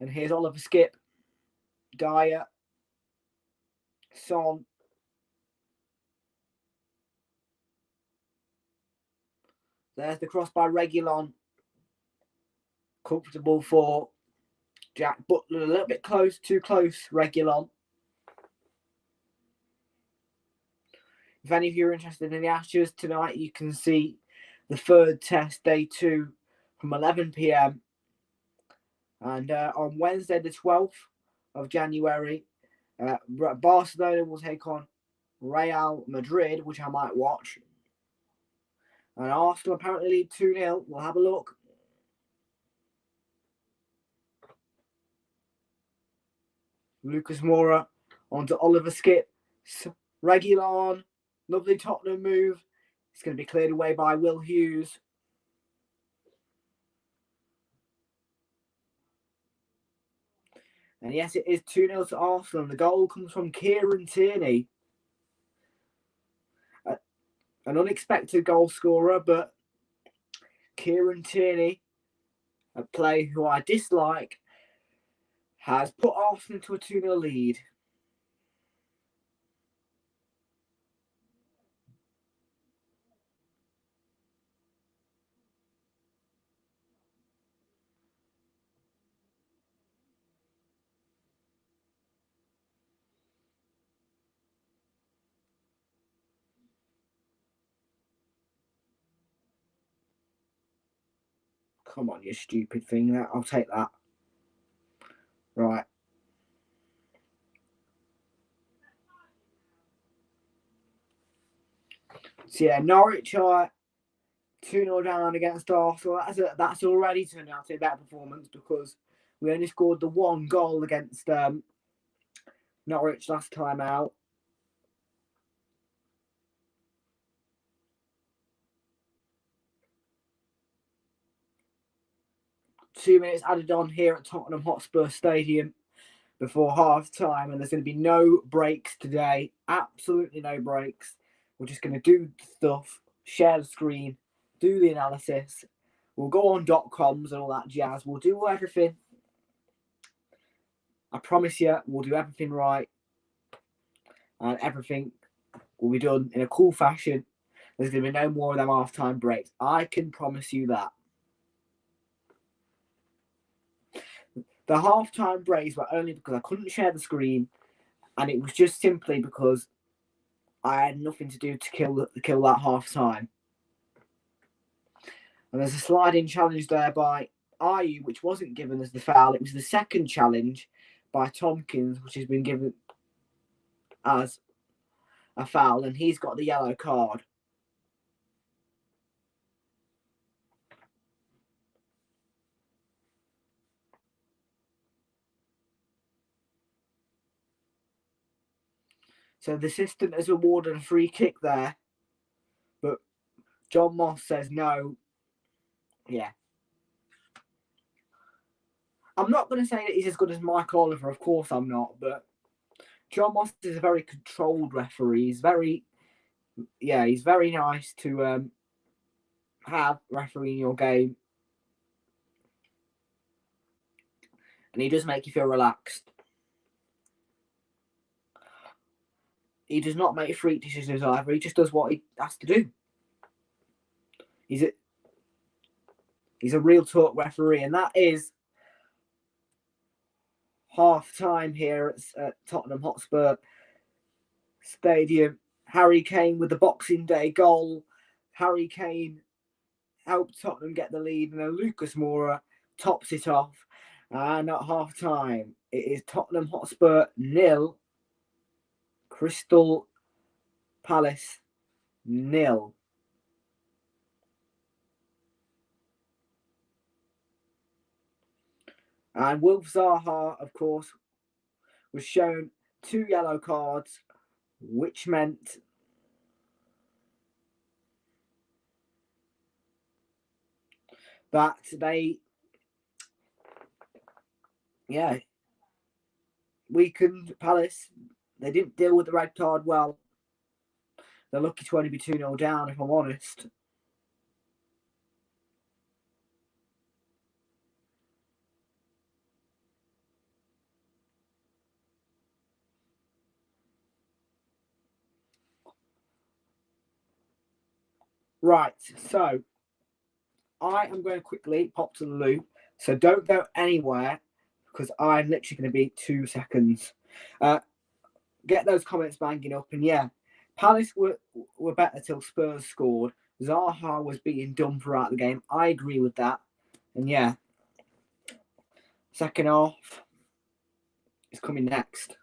And here's Oliver Skip. Dyer. Son. There's the cross by Realltom. Comfortable for Jack Butler. A little bit close, too close, Realltom. If any of you are interested in the Ashes tonight, you can see the third test, day 2, from 11 p.m. And on Wednesday, the 12th of January, Barcelona will take on Real Madrid, which I might watch. And Arsenal apparently lead 2-0. We'll have a look. Lucas Moura onto Oliver Skip. Realltom. Lovely Tottenham move. It's going to be cleared away by Will Hughes. And yes, it is 2-0 to Arsenal. The goal comes from Kieran Tierney. An unexpected goal scorer, but Kieran Tierney, a player who I dislike, has put Arsenal to a 2-0 lead. Come on, you stupid thing. I'll take that. Right. So yeah, Norwich are 2-0 down against Arsenal. That's already turned out to be a better performance because we only scored the one goal against Norwich last time out. Two minutes added on here at Tottenham Hotspur Stadium before half time, and there's going to be no breaks today. Absolutely no breaks. We're just going to do stuff, share the screen, do the analysis. We'll go on .coms and all that jazz. We'll do everything. I promise you, we'll do everything right, and everything will be done in a cool fashion. There's going to be no more of them half-time breaks. I can promise you that. The half-time breaks were only because I couldn't share the screen, and it was just simply because I had nothing to do to kill that half-time. And there's a sliding challenge there by Ayew, which wasn't given as the foul. It was the second challenge by Tompkins, which has been given as a foul, and he's got the yellow card. So the assistant has awarded a free kick there, but John Moss says no. Yeah. I'm not going to say that he's as good as Michael Oliver, of course I'm not, but John Moss is a very controlled referee. He's very nice to have refereeing your game. And he does make you feel relaxed. He does not make freak decisions either. He just does what he has to do. He's a real talk referee, and that is half time here at Tottenham Hotspur Stadium. Harry Kane with the Boxing Day goal. Harry Kane helped Tottenham get the lead, and then Lucas Moura tops it off. And at half time, it is Tottenham Hotspur 0, Crystal Palace 0. And Wilf Zaha, of course, was shown 2 yellow cards, which meant that they yeah, weakened Palace. They didn't deal with the red card well. They're lucky to only be 2-0 down, if I'm honest. Right, so I am going to quickly pop to the loo. So don't go anywhere because I'm literally going to be 2 seconds. Get those comments banging up. And yeah, Palace were better till Spurs scored. Zaha was being done throughout the game. I agree with that. And yeah, second half is coming next.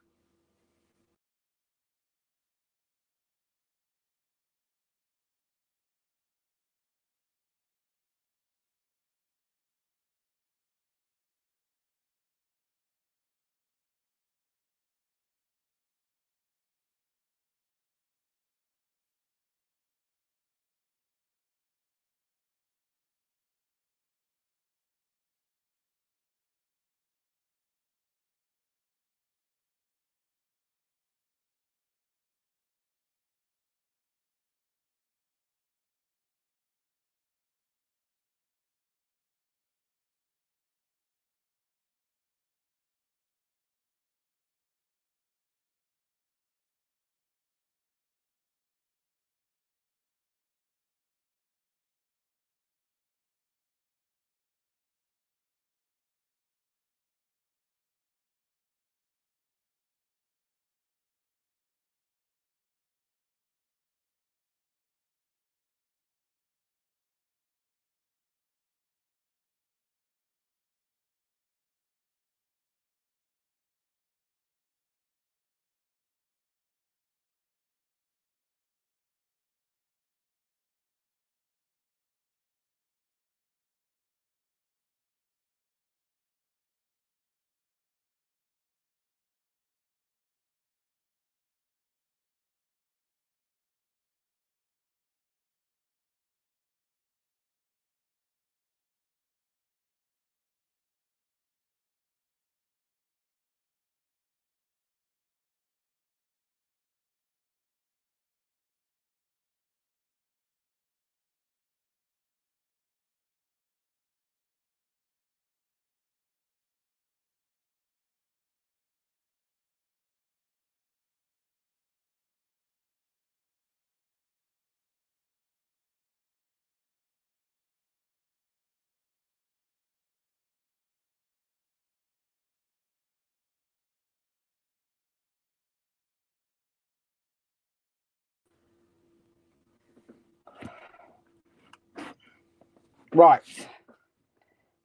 Right.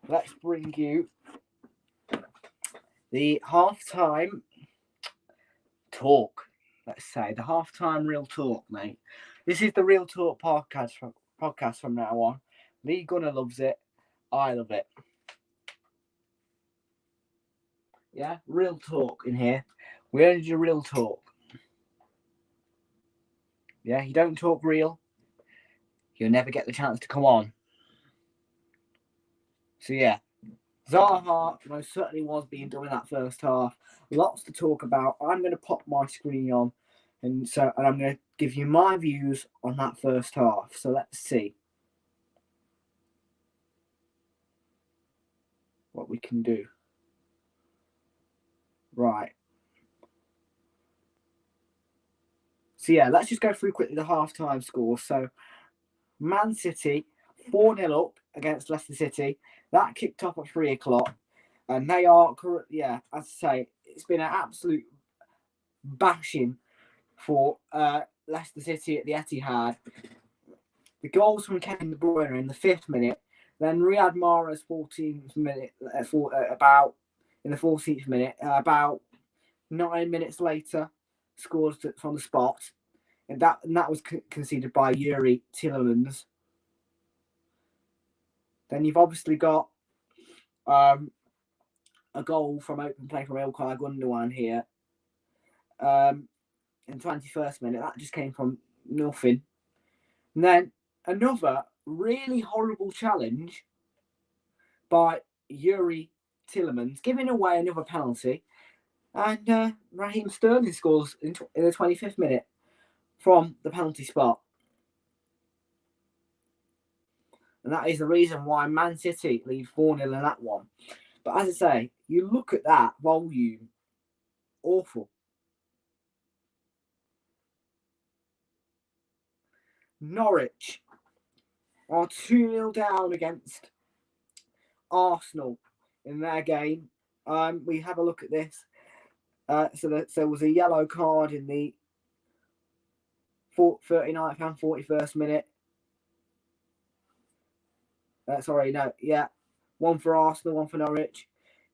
Let's bring you the halftime talk. Let's say the halftime real talk, mate. This is the Real Talk podcast from now on. Lee Gunner loves it. I love it. Yeah, real talk in here. We only do real talk. Yeah, you don't talk real, you'll never get the chance to come on. So yeah, Zaha most certainly was being done in that first half. Lots to talk about. I'm going to pop my screen on, and I'm going to give you my views on that first half. So let's see what we can do. Right. So yeah, let's just go through quickly the halftime score. So Man City 4-0 up against Leicester City. That kicked off at 3 o'clock. And they are, yeah, as I say, it's been an absolute bashing for Leicester City at the Etihad. The goals from Kevin De Bruyne in the 5th minute, then Riyad Mahrez 14th minute, about in the 14th minute, about 9 minutes later, scored from the spot, and that was conceded by Yuri Tillemans. Then you've obviously got a goal from open play from Ilkay Gundogan here. In the 21st minute, that just came from nothing. And then another really horrible challenge by Yuri Tielemans, giving away another penalty. And Raheem Sterling scores in the 25th minute from the penalty spot. And that is the reason why Man City lead 4-0 in that one. But as I say, you look at that volume, awful. Norwich are 2-0 down against Arsenal in their game. We have a look at this. So there was a yellow card in the 39th and 41st minute. One for Arsenal, one for Norwich.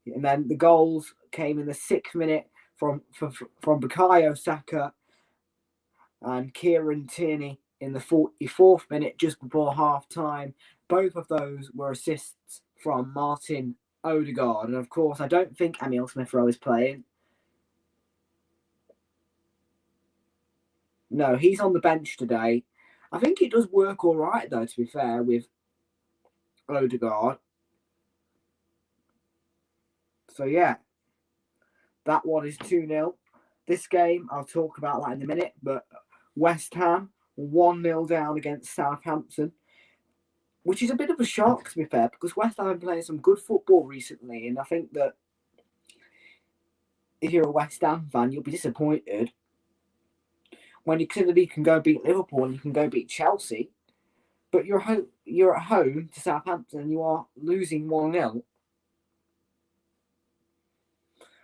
And then the goals came in the 6th minute from Bukayo Saka and Kieran Tierney in the 44th minute, just before half time. Both of those were assists from Martin Odegaard. And of course, I don't think Emile Smith-Rowe is playing. No, he's on the bench today. I think it does work all right, though, to be fair, with Odegaard. So, yeah, that one is 2-0. This game, I'll talk about that in a minute, but West Ham 1-0 down against Southampton, which is a bit of a shock, to be fair, because West Ham have been playing some good football recently, and I think that if you're a West Ham fan, you'll be disappointed when you clearly can go beat Liverpool and you can go beat Chelsea, but you're at home to Southampton and you are losing 1-0.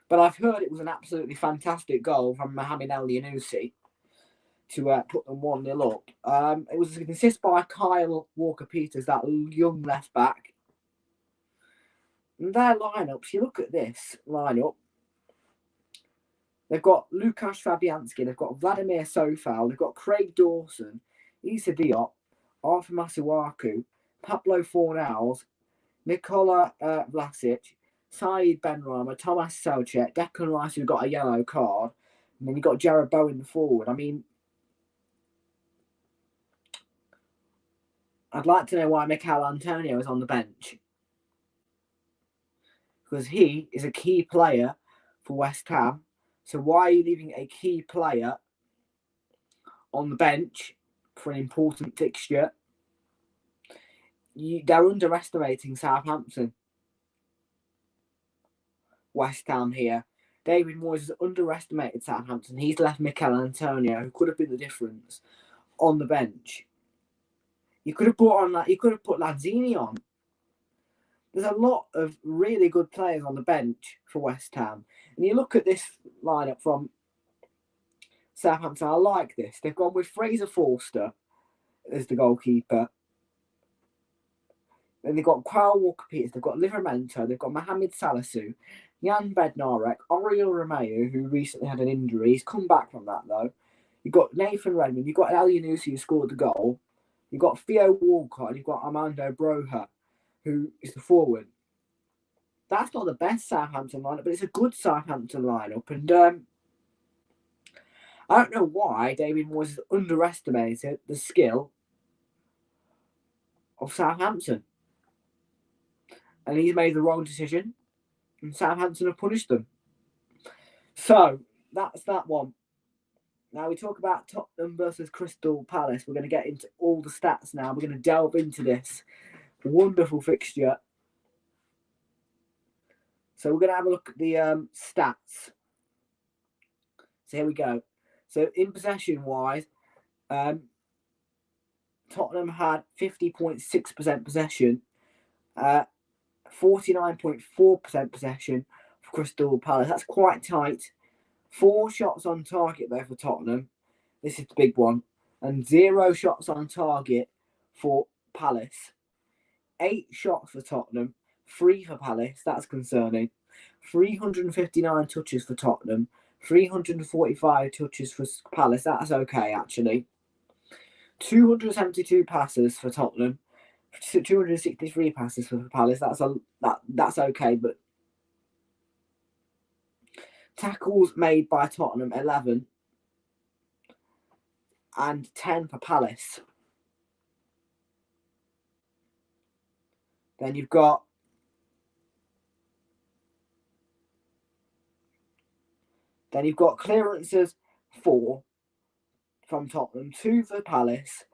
But I've heard it was an absolutely fantastic goal from Mohamed El-Yunusi to put them 1-0 up. It was an assist by Kyle Walker-Peters, that young left-back. And their lineups, you look at this lineup, they've got Lukasz Fabianski, they've got Vladimir Sofal, they've got Craig Dawson, Issa Diop, Arthur Masuaku, Pablo Fornals, Nikola Vlasic, Saeed Benrahma, Thomas Soucek, Declan Rice, who got a yellow card, and then you've got Jared Bowen forward. I mean, I'd like to know why Mikel Antonio is on the bench. Because he is a key player for West Ham. So why are you leaving a key player on the bench for an important fixture? They're underestimating Southampton. West Ham here. David Moyes has underestimated Southampton. He's left Mikel Antonio, who could have been the difference, on the bench. You could have put Lanzini on. There's a lot of really good players on the bench for West Ham. And you look at this lineup from Southampton, I like this. They've gone with Fraser Forster as the goalkeeper. Then they've got Kyle Walker-Peters, they've got Livramento, they've got Mohamed Salisu, Jan Bednarek, Oriol Romeu, who recently had an injury. He's come back from that, though. You've got Nathan Redmond, you've got El-Yunusi, who scored the goal. You've got Theo Walcott, and you've got Armando Broja, who is the forward. That's not the best Southampton lineup, but it's a good Southampton lineup. And I don't know why David Moyes has underestimated the skill of Southampton. And he's made the wrong decision, and Southampton have punished them. So, that's that one. Now we talk about Tottenham versus Crystal Palace. We're going to get into all the stats now. We're going to delve into this wonderful fixture. So we're going to have a look at the stats. So here we go. So in possession-wise, Tottenham had 50.6% possession, 49.4% possession for Crystal Palace. That's quite tight. 4 shots on target, though, for Tottenham. This is the big one. And 0 shots on target for Palace. 8 shots for Tottenham, 3 for Palace. That's concerning. 359 touches for Tottenham, 345 touches for Palace. That's okay, actually. 272 passes for Tottenham, 263 passes for Palace. That's okay, but tackles made by Tottenham 11 and 10 for Palace. Then you've got Then you've got clearances 4 from Tottenham, 2 for Palace,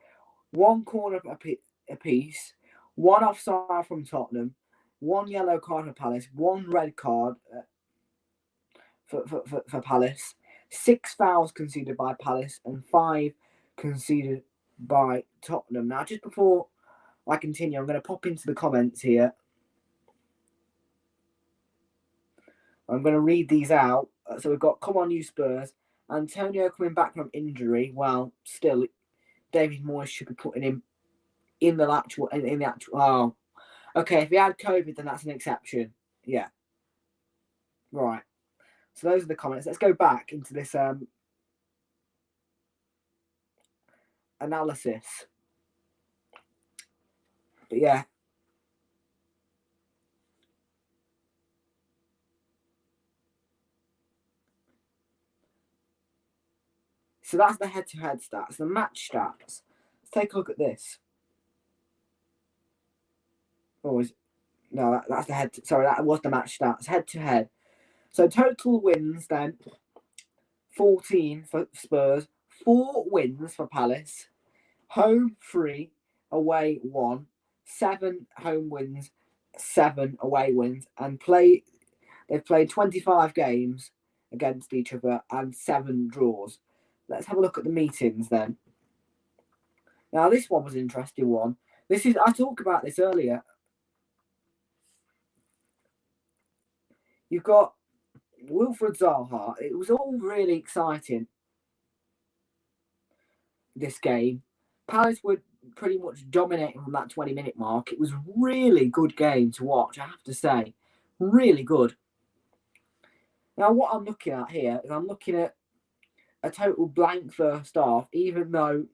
1 corner apiece, 1 offside from Tottenham, 1 yellow card for Palace, 1 red card for Palace, 6 fouls conceded by Palace, and 5 conceded by Tottenham. Now, just before I continue, I'm going to pop into the comments here. I'm going to read these out. So we've got, come on, you Spurs. Antonio coming back from injury. Well, still, David Moyes should be putting him in the actual. Oh, okay. If he had COVID, then that's an exception. Yeah. Right. So those are the comments. Let's go back into this analysis. But yeah. So that's the head-to-head stats. The match stats. Let's take a look at this. Oh, no, that's the head. Sorry, that was the match stats. Head-to-head. So total wins then. 14 for Spurs. 4 wins for Palace. Home 3, away 1. 7 home wins, 7 away wins. And they've played 25 games against each other and 7 draws. Let's have a look at the meetings then. Now, this one was an interesting one. I talked about this earlier. You've got Wilfried Zaha. It was all really exciting, this game. Palace were pretty much dominating from that 20-minute mark. It was a really good game to watch, I have to say. Really good. Now, what I'm looking at here is I'm looking at a total blank first half, even though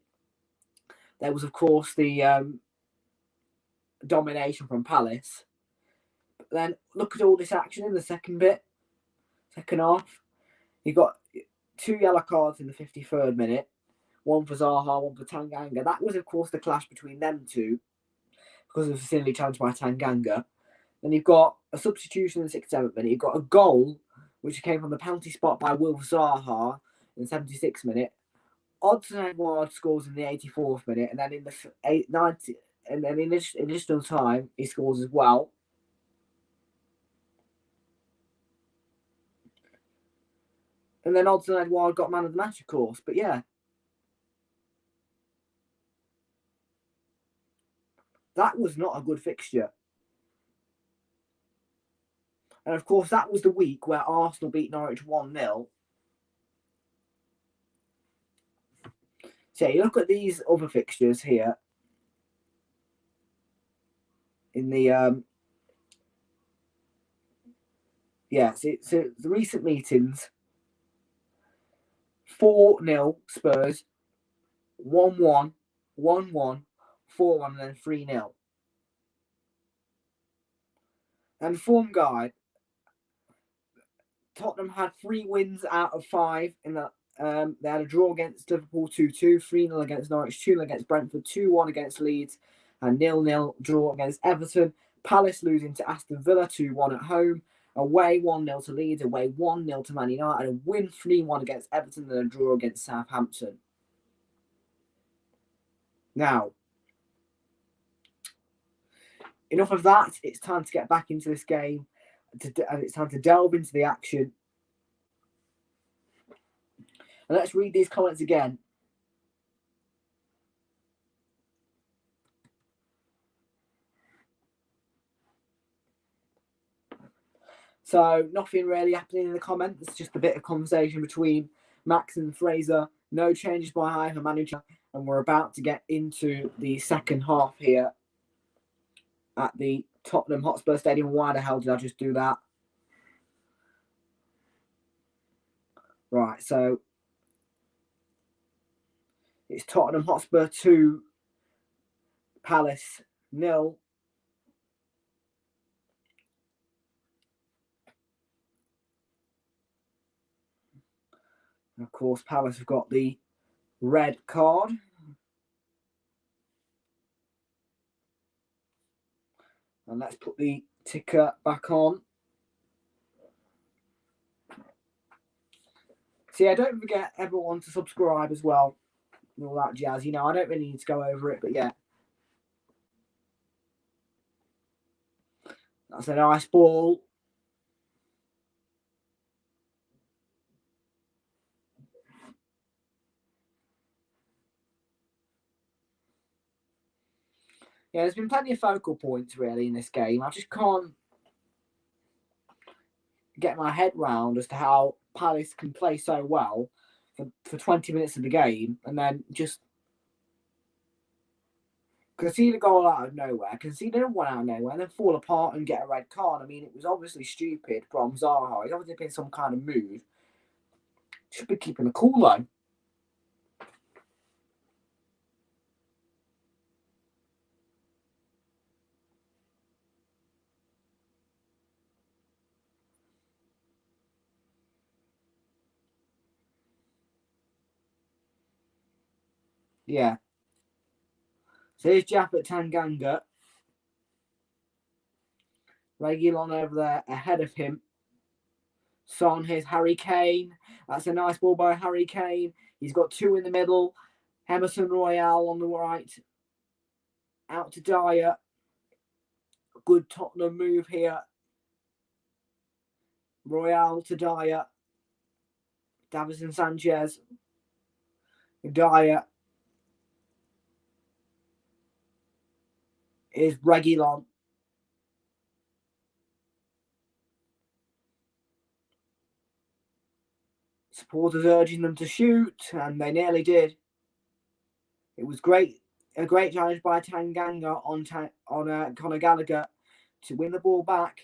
there was, of course, the domination from Palace. But then look at all this action in the second half. You got 2 yellow cards in the 53rd minute, 1 for Zaha, 1 for Tanganga. That was, of course, the clash between them two because of a silly chance by Tanganga. Then you've got a substitution in the 67th minute. You've got a goal, which came from the penalty spot by Wilf Zaha in the 76th minute. Odsonne Edouard scores in the 84th minute, and then in the 90, and then in additional time, he scores as well. And then Odsonne Edouard got man of the match, of course. But yeah, that was not a good fixture. And of course, that was the week where Arsenal beat Norwich 1-0. So you look at these other fixtures here in the so the recent meetings: 4-0 Spurs, 1-1, 1-1, 4-1, and then 3-0. And form guide: Tottenham had 3 wins out of 5 in that. They had a draw against Liverpool 2-2, 3-0 against Norwich, 2-0 against Brentford, 2-1 against Leeds, and 0-0 draw against Everton. Palace losing to Aston Villa 2-1 at home, away 1-0 to Leeds, away 1-0 to Man United, a win 3-1 against Everton, and a draw against Southampton. Now, enough of that. It's time to get back into this game, and it's time to delve into the action. And let's read these comments again. So nothing really happening in the comments. It's just a bit of conversation between Max and Frazer. No changes by either manager. And we're about to get into the second half here at the Tottenham Hotspur Stadium. Why the hell did I just do that? Right, so it's Tottenham Hotspur 2, Palace 0. And of course, Palace have got the red card. And let's put the ticker back on. So yeah, don't forget everyone to subscribe as well and all that jazz. You know, I don't really need to go over it, but yeah. That's a nice ball. Yeah, there's been plenty of focal points really in this game. I just can't get my head round as to how Palace can play so well for 20 minutes of the game and then just concede a goal out of nowhere, concede another one out of nowhere, and then fall apart and get a red card. I mean, it was obviously stupid from Zaha. It's obviously been some kind of move. Should be keeping a cool though. Yeah. So here's Japhet Tanganga. Realltom over there ahead of him. Son, here's Harry Kane. That's a nice ball by Harry Kane. He's got two in the middle. Emerson Royale on the right. Out to Dyer. Good Tottenham move here. Royale to Dyer. Davinson Sanchez. Dyer. Is Reguilon. Supporters urging them to shoot, and they nearly did. It was great, a great challenge by Tanganga on Conor Gallagher to win the ball back.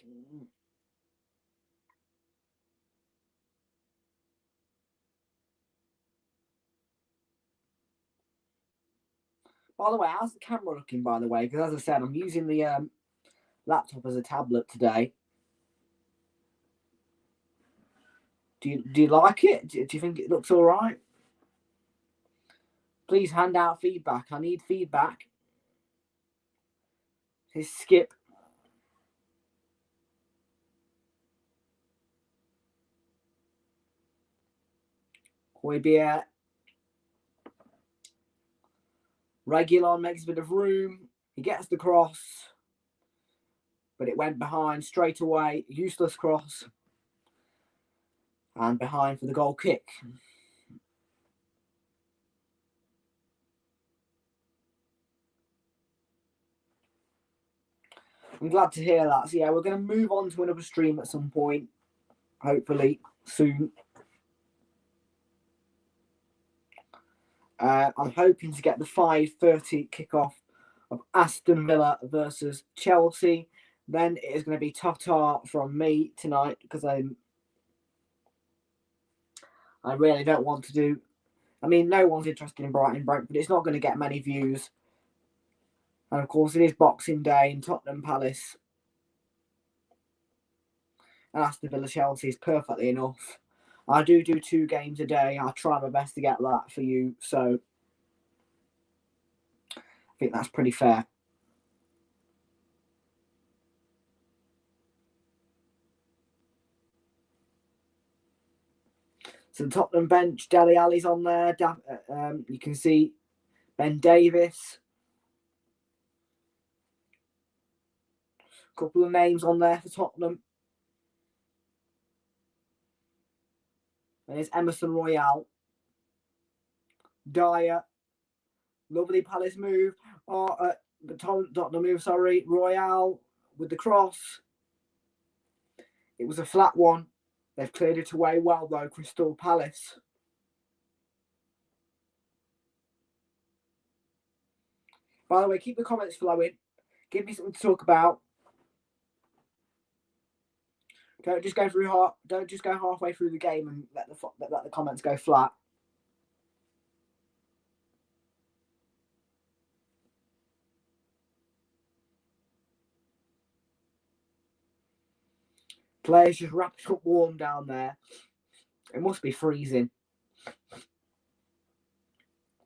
By the way, how's the camera looking, by the way? Because as I said, I'm using the laptop as a tablet today. Do you like it? Do you think it looks all right? Please hand out feedback. I need feedback. Here's Skip. Højbjerg. Reguilon makes a bit of room. He gets the cross, but it went behind straight away. Useless cross. And behind for the goal kick. I'm glad to hear that. So yeah, we're going to move on to another stream at some point, hopefully soon. I'm hoping to get the 5:30 kickoff of Aston Villa versus Chelsea. Then it is going to be Tata from me tonight because I really don't want to do. I mean, no one's interested in Brighton Brentford. It's not going to get many views. And of course, it is Boxing Day in Tottenham Palace. And Aston Villa Chelsea is perfectly enough. I do 2 games a day. I try my best to get that for you. So I think that's pretty fair. So the Tottenham bench, Dele Alli's on there. You can see Ben Davis. A couple of names on there for Tottenham. And there's Emerson Royale. Dyer. Lovely Palace move. Tottenham move, sorry. Royale with the cross. It was a flat one. They've cleared it away well, though, Crystal Palace. By the way, keep the comments flowing. Give me something to talk about. Don't just go halfway through the game and let the comments go flat. Players just wrapped up warm down there. It must be freezing.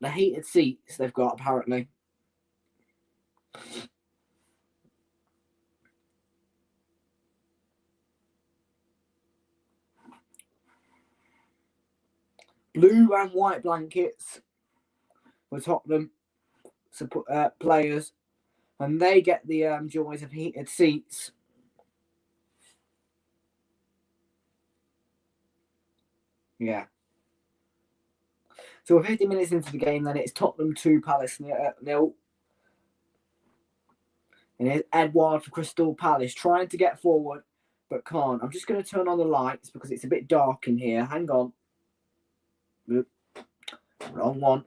The heated seats they've got, apparently. blue and white blankets for Tottenham players, and they get the joys of heated seats. Yeah. So we're 50 minutes into the game, then it's Tottenham 2, Palace 0. And it's Edouard for Crystal Palace trying to get forward, but can't. I'm just going to turn on the lights because it's a bit dark in here. Hang on. Oop. Wrong one.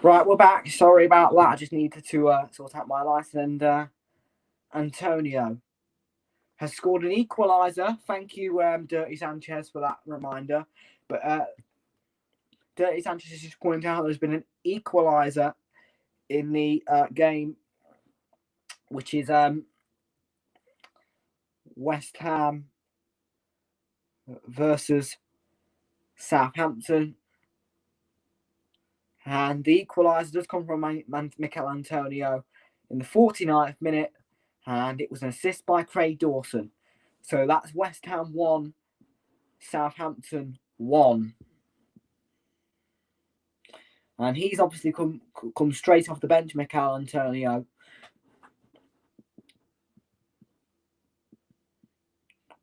Right, we're back. Sorry about that. I just needed to sort out my lights. And Antonio has scored an equaliser. Thank you, Dirty Sanchez, for that reminder. But Dirty Sanchez has just pointed out there's been an equaliser in the game, which is West Ham versus Southampton. And the equaliser does come from Mikel Antonio in the 49th minute. And it was an assist by Craig Dawson. So that's West Ham 1, Southampton 1. And he's obviously come straight off the bench, Mikel Antonio.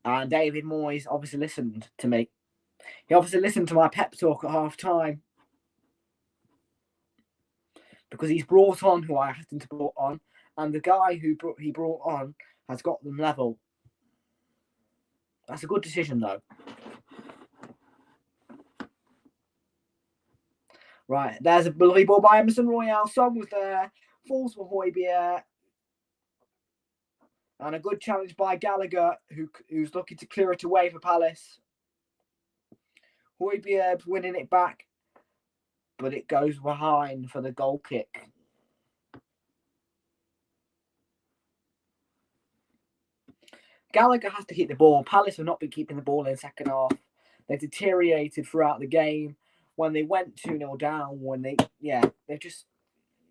And David Moyes obviously listened to me. He obviously listened to my pep talk at half time. Because he's brought on who I asked him to brought on. And the guy who he brought on has got them level. That's a good decision, though. Right, there's a lovely ball by Emerson Royale. Son was there. Falls for Højbjerg. And a good challenge by Gallagher, who's looking to clear it away for Palace. Højbjerg winning it back. But it goes behind for the goal kick. Gallagher has to hit the ball. Palace have not been keeping the ball in the second half. They've deteriorated throughout the game. When they went 2-0 down, they've just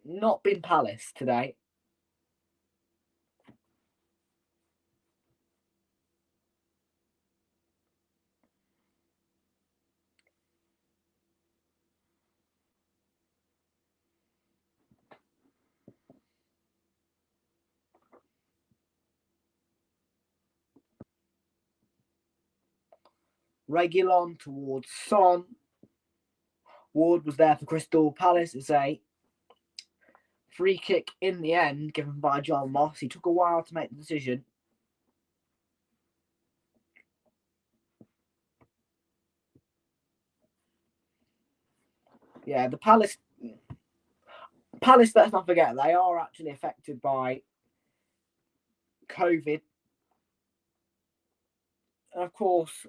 not been Palace today. Realltom towards Son. Ward was there for Crystal Palace. It's a free kick in the end given by John Moss. He took a while to make the decision. Yeah, the Palace, let's not forget, they are actually affected by COVID. And of course,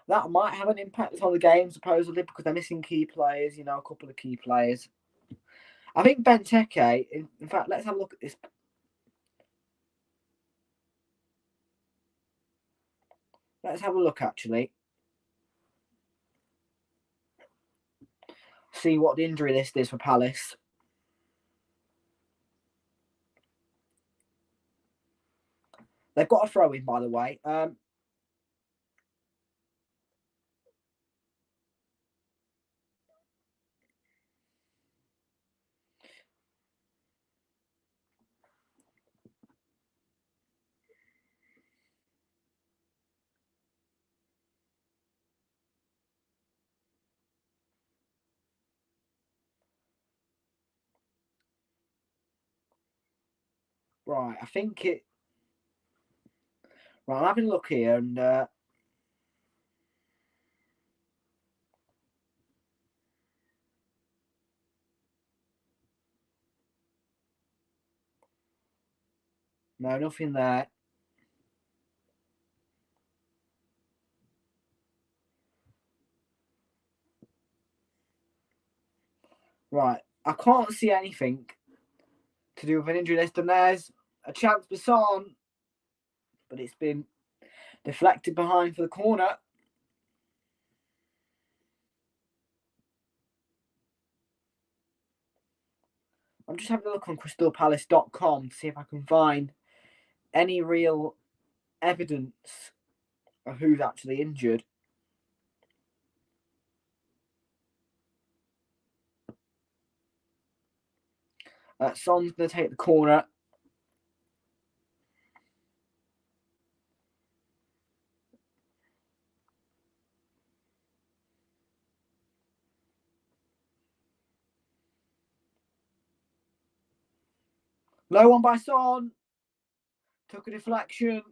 that might have an impact on the game, supposedly, because they're missing key players, a couple of key players. I think Benteke, in fact, let's have a look at this. Let's have a look, actually. See what the injury list is for Palace. They've got a throw-in, by the way. Right, I think it... Right, I'm having a look here and... No, nothing there. Right, I can't see anything to do with an injury list, and there's a chance for Son, but it's been deflected behind for the corner. I'm just having a look on crystalpalace.com to see if I can find any real evidence of who's actually injured. Son's going to take the corner. Low one by Son. Took a deflection.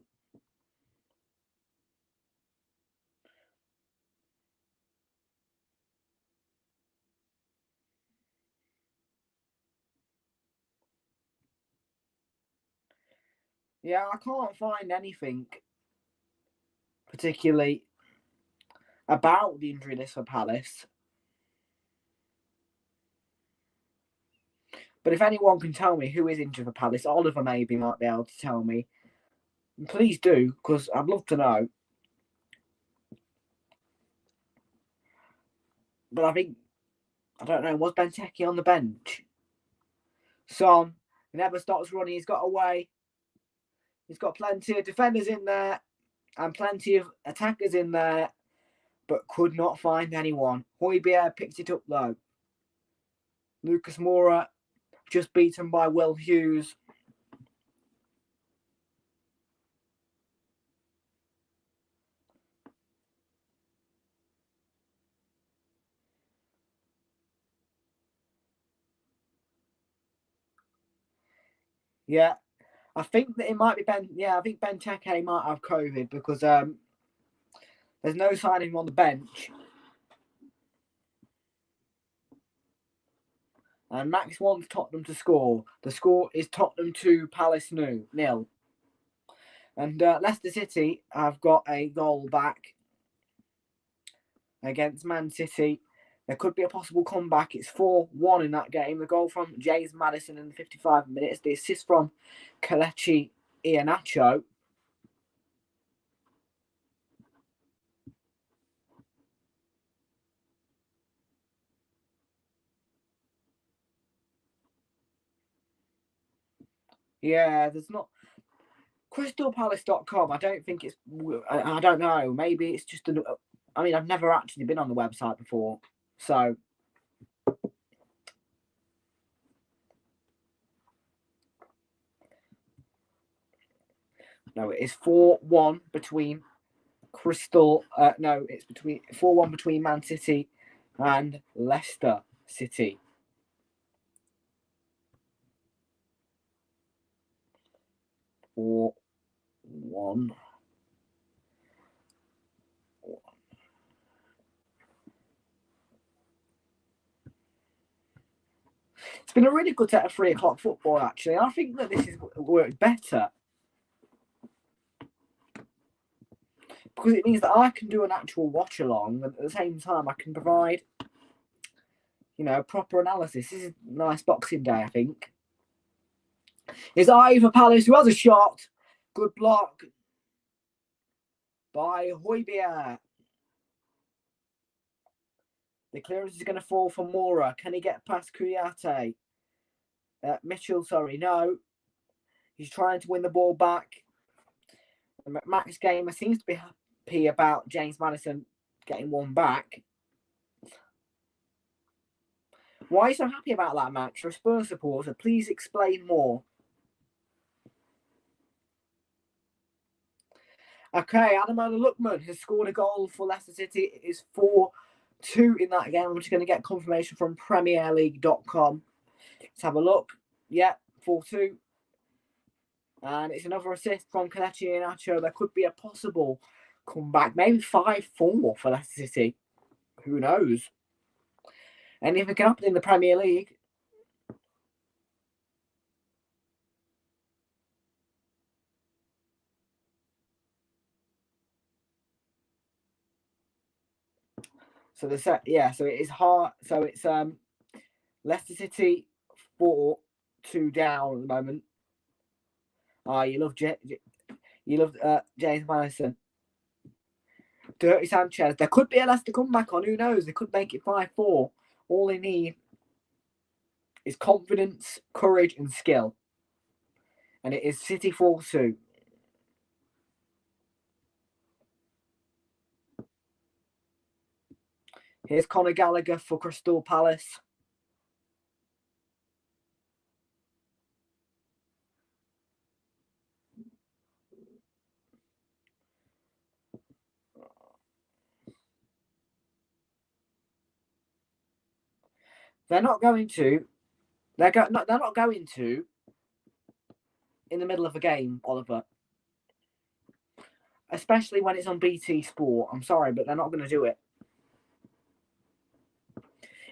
Yeah, I can't find anything particularly about the injury list for Palace. But if anyone can tell me who is injured for Palace, Oliver maybe might be able to tell me. Please do, because I'd love to know. But I don't know, was Benteke on the bench? Son never stops running, he's got away. He's got plenty of defenders in there and plenty of attackers in there, but could not find anyone. Højbjerg picked it up though. Lucas Moura just beaten by Will Hughes. Yeah, I think that it might be Ben. Yeah, I think Benteke might have COVID because there's no sign of him on the bench. And Max wants Tottenham to score. The score is Tottenham 2, Palace 0. And Leicester City have got a goal back against Man City. There could be a possible comeback. It's 4-1 in that game. The goal from James Maddison in the 55 minutes. The assist from Kelechi Iheanacho. Yeah, there's not... crystalpalace.com, I don't think it's... I don't know. Maybe it's just... I mean, I've never actually been on the website before. So... No, it is 4-1 between Crystal... no, it's 4-1 between Man City and Leicester City. 4-1. It's been a really good set of 3 o'clock football, actually. I think that this has worked better. Because it means that I can do an actual watch along, and at the same time I can provide, proper analysis. This is a nice Boxing Day, I think. It's Ivor Palace who has a shot. Good block by Højbjerg. The clearance is going to fall for Moura. Can he get past Kouyaté? Mitchell, no. He's trying to win the ball back. Max Gamer seems to be happy about James Maddison getting one back. Why are you so happy about that, Max? You're a Spurs supporter. Please explain more. Okay, Ademola Lookman has scored a goal for Leicester City. It is 4-2 in that game. I'm just going to get confirmation from Premier League.com. Let's have a look. Yeah, 4-2. And it's another assist from Kelechi Iheanacho. There could be a possible comeback, maybe 5-4 for Leicester City. Who knows? Anything can happen in the Premier League. So so it is hard. So it's Leicester City 4-2 down at the moment. You love James Madison. Dirty Sanchez. There could be a Leicester comeback on. Who knows? They could make it 5-4. All they need is confidence, courage, and skill. And it is City 4-2. Here's Conor Gallagher for Crystal Palace. They're not going to. They're not going to. In the middle of a game, Oliver. Especially when it's on BT Sport. I'm sorry, but they're not going to do it.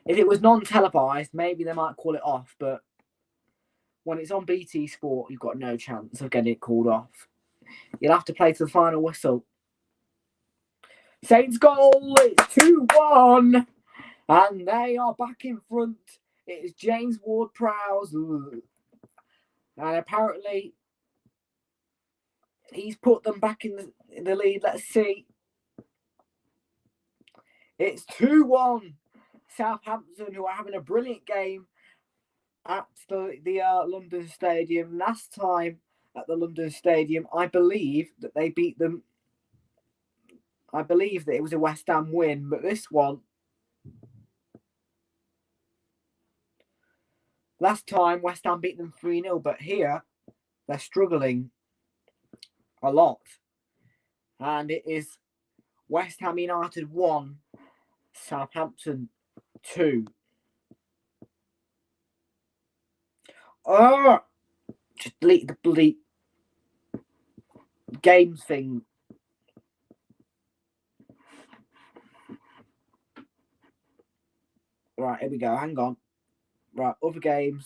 If it was non-televised, maybe they might call it off. But when it's on BT Sport, you've got no chance of getting it called off. You'll have to play to the final whistle. Saints goal. It's 2-1. And they are back in front. It is James Ward-Prowse. And apparently, he's put them back in the lead. Let's see. It's 2-1. Southampton, who are having a brilliant game at the London Stadium. Last time at the London Stadium, I believe that they beat them. I believe that it was a West Ham win, but this one, last time West Ham beat them 3-0, but here they're struggling a lot. And it is West Ham United 1, Southampton 2. Oh, just delete the bloody games thing. Right, here we go. Hang on. Right, other games.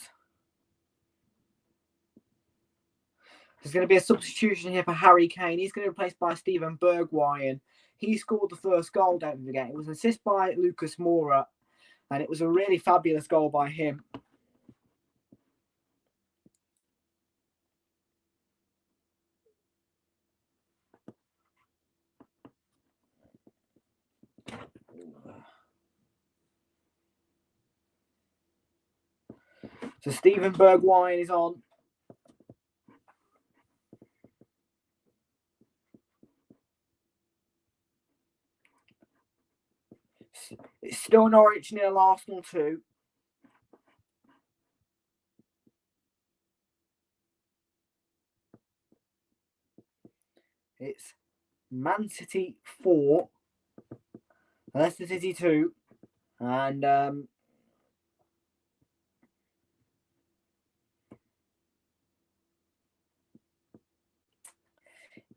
There's going to be a substitution here for Harry Kane. He's going to be replaced by Steven Bergwijn. He scored the first goal, don't forget. It was an assist by Lucas Moura, and it was a really fabulous goal by him. So Steven Bergwijn is on. It's still Norwich 0, Arsenal 2. It's Man City 4, Leicester City 2, and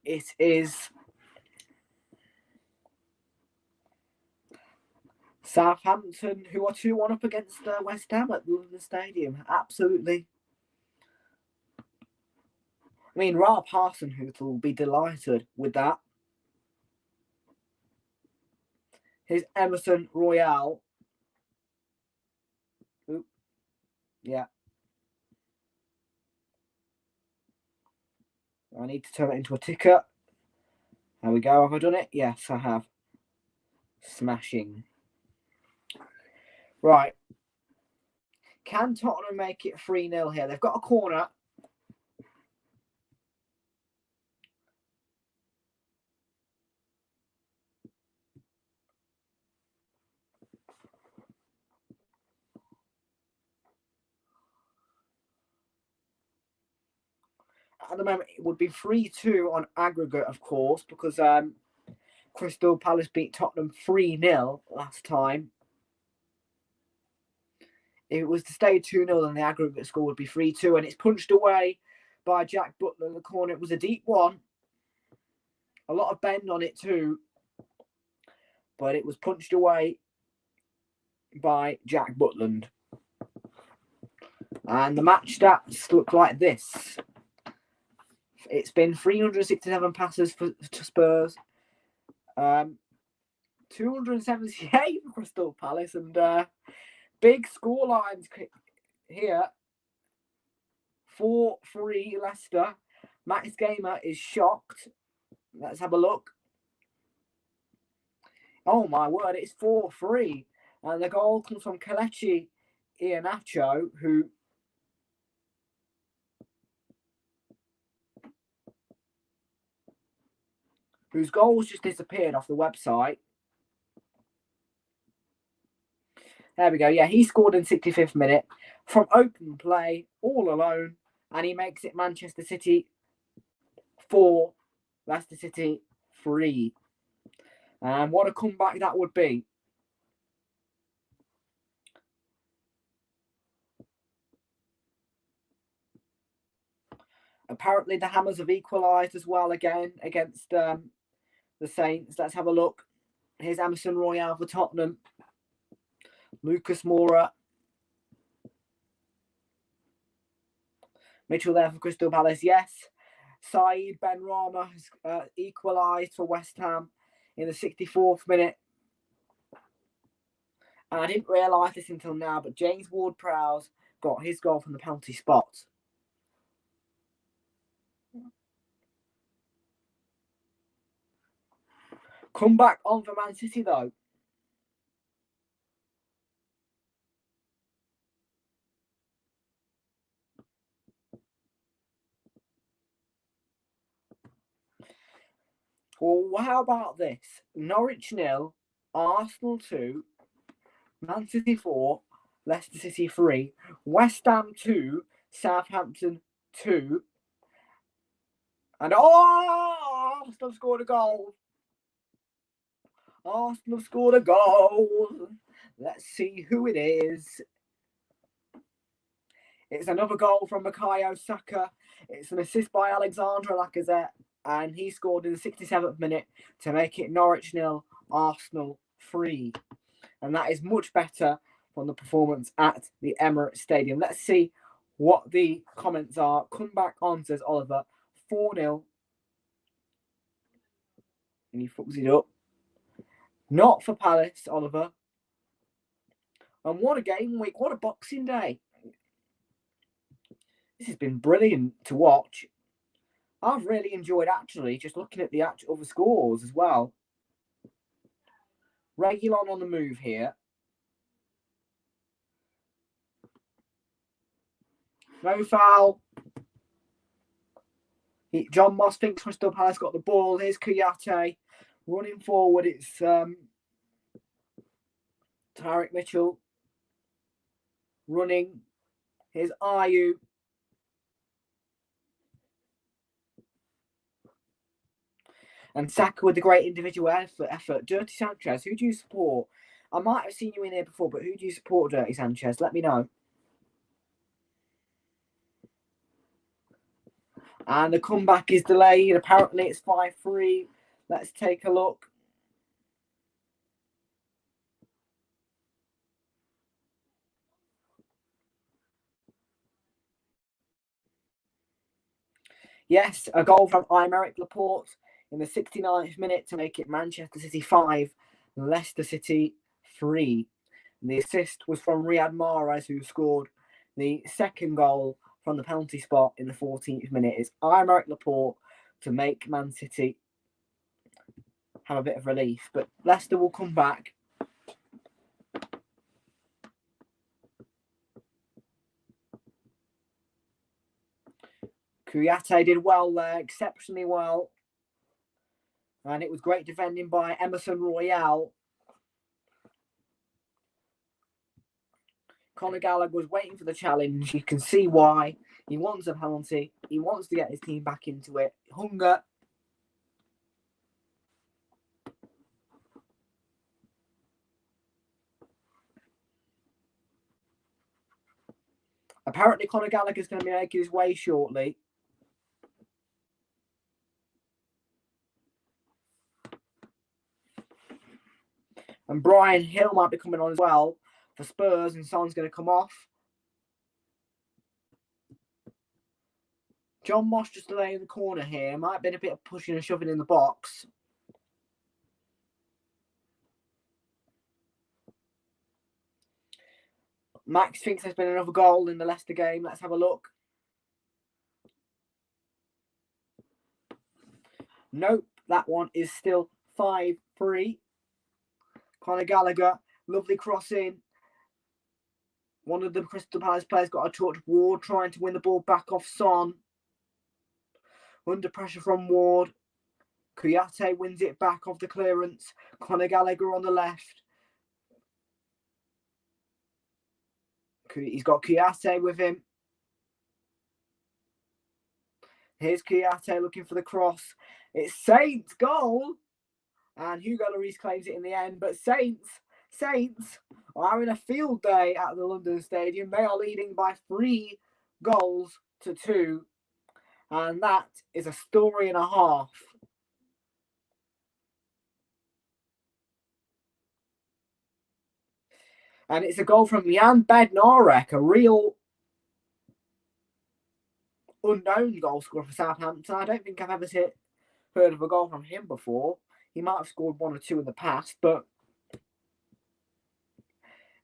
it is Southampton, who are 2-1 up against West Ham at the London Stadium. Absolutely. I mean, Ralph Hasenhuttl will be delighted with that. Here's Emerson Royale. Oop. Yeah. I need to turn it into a ticker. There we go. Have I done it? Yes, I have. Smashing. Right. Can Tottenham make it 3-0 here? They've got a corner. At the moment, it would be 3-2 on aggregate, of course, because Crystal Palace beat Tottenham 3-0 last time. If it was to stay 2-0, then the aggregate score would be 3-2, and it's punched away by Jack Butler in the corner. It was a deep one. A lot of bend on it too. But it was punched away by Jack Butland. And the match stats look like this. It's been 367 passes to Spurs. 278 for Crystal Palace. And big score lines here. 4-3 Leicester. Max Gamer is shocked. Let's have a look. Oh my word, it's 4-3. And the goal comes from Kelechi Iheanacho, whose goals just disappeared off the website. There we go. Yeah, he scored in 65th minute from open play, all alone, and he makes it Manchester City 4, Leicester City 3. And what a comeback that would be. Apparently, the Hammers have equalised as well again against the Saints. Let's have a look. Here's Emerson Royale for Tottenham. Lucas Moura. Mitchell there for Crystal Palace. Yes. Saeed Benrahma has equalised for West Ham in the 64th minute. And I didn't realise this until now, but James Ward-Prowse got his goal from the penalty spot. Comeback on for Man City, though. Well, how about this? Norwich 0, Arsenal 2, Man City 4, Leicester City 3, West Ham 2, Southampton 2. And Arsenal scored a goal. Arsenal scored a goal. Let's see who it is. It's another goal from Bukayo Saka. It's an assist by Alexandre Lacazette. And he scored in the 67th minute to make it Norwich 0, Arsenal 3. And that is much better from the performance at the Emirates Stadium. Let's see what the comments are. Come back on, says Oliver. 4-0. And he fucks it up. Not for Palace, Oliver. And what a game week. What a Boxing Day. This has been brilliant to watch. I've really enjoyed actually just looking at the other scores as well. Realltom on the move here. No foul. John Moss thinks Crystal Palace got the ball. Here's Kouyaté running forward. It's Tyrick Mitchell running. Here's Ayew. And Saka with the great individual effort. Dirty Sanchez, who do you support? I might have seen you in here before, but who do you support, Dirty Sanchez? Let me know. And the comeback is delayed. Apparently it's 5-3. Let's take a look. Yes, a goal from Aymeric Laporte in the 69th minute to make it Manchester City 5, Leicester City 3. And the assist was from Riyad Mahrez, who scored the second goal from the penalty spot in the 14th minute. It's Aymeric Laporte to make Man City have a bit of relief. But Leicester will come back. Kouyaté did well there, exceptionally well. And it was great defending by Emerson Royale. Conor Gallagher was waiting for the challenge. You can see why. He wants a penalty. He wants to get his team back into it. Hunger. Apparently, Conor Gallagher's going to be making his way shortly. And Brian Hill might be coming on as well for Spurs, and Son's going to come off. John Moss just laying in the corner here. Might have been a bit of pushing and shoving in the box. Max thinks there's been another goal in the Leicester game. Let's have a look. Nope, that one is still 5-3. Conor Gallagher, lovely crossing. One of the Crystal Palace players got a touch. Ward trying to win the ball back off Son. Under pressure from Ward. Kouyaté wins it back off the clearance. Conor Gallagher on the left. He's got Kouyaté with him. Here's Kouyaté looking for the cross. It's Saints' goal. And Hugo Lloris claims it in the end. But Saints are having a field day at the London Stadium. They are leading by 3 goals to 2. And that is a story and a half. And it's a goal from Jan Bednarek, a real unknown goal scorer for Southampton. I don't think I've ever heard of a goal from him before. He might have scored 1 or 2 in the past, but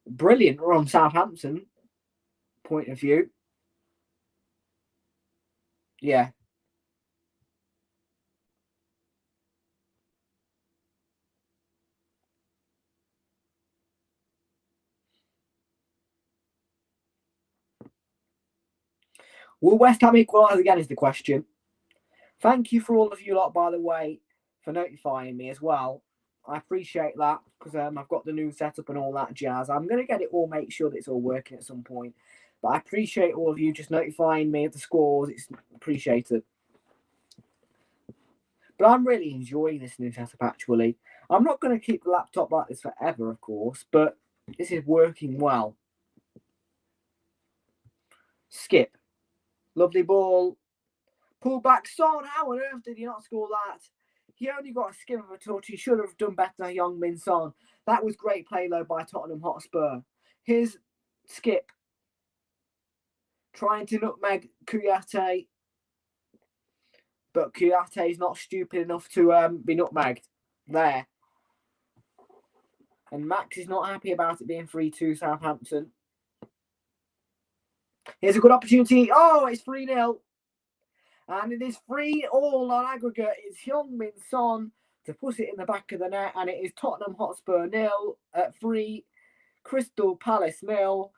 brilliant from Southampton point of view. Yeah. Will West Ham equalise again is the question. Thank you for all of you lot, by the way, for notifying me as well. I appreciate that because I've got the new setup and all that jazz. I'm going to get it all, make sure that it's all working at some point. But I appreciate all of you just notifying me of the scores. It's appreciated. But I'm really enjoying this new setup, actually. I'm not going to keep the laptop like this forever, of course, but this is working well. Skip. Lovely ball. Pull back. Son, how on earth did he not score that? He only got a skim of a touch. He should have done better, Heung-min Son. That was great play, though, by Tottenham Hotspur. Here's Skip. Trying to nutmeg Kouyaté. But Kouyaté is not stupid enough to be nutmegged. There. And Max is not happy about it being 3-2 Southampton. Here's a good opportunity. Oh, it's 3-0. And it is 3-all on aggregate. It's Heung-min Son to put it in the back of the net. And it is Tottenham Hotspur 0 at 3. Crystal Palace 0.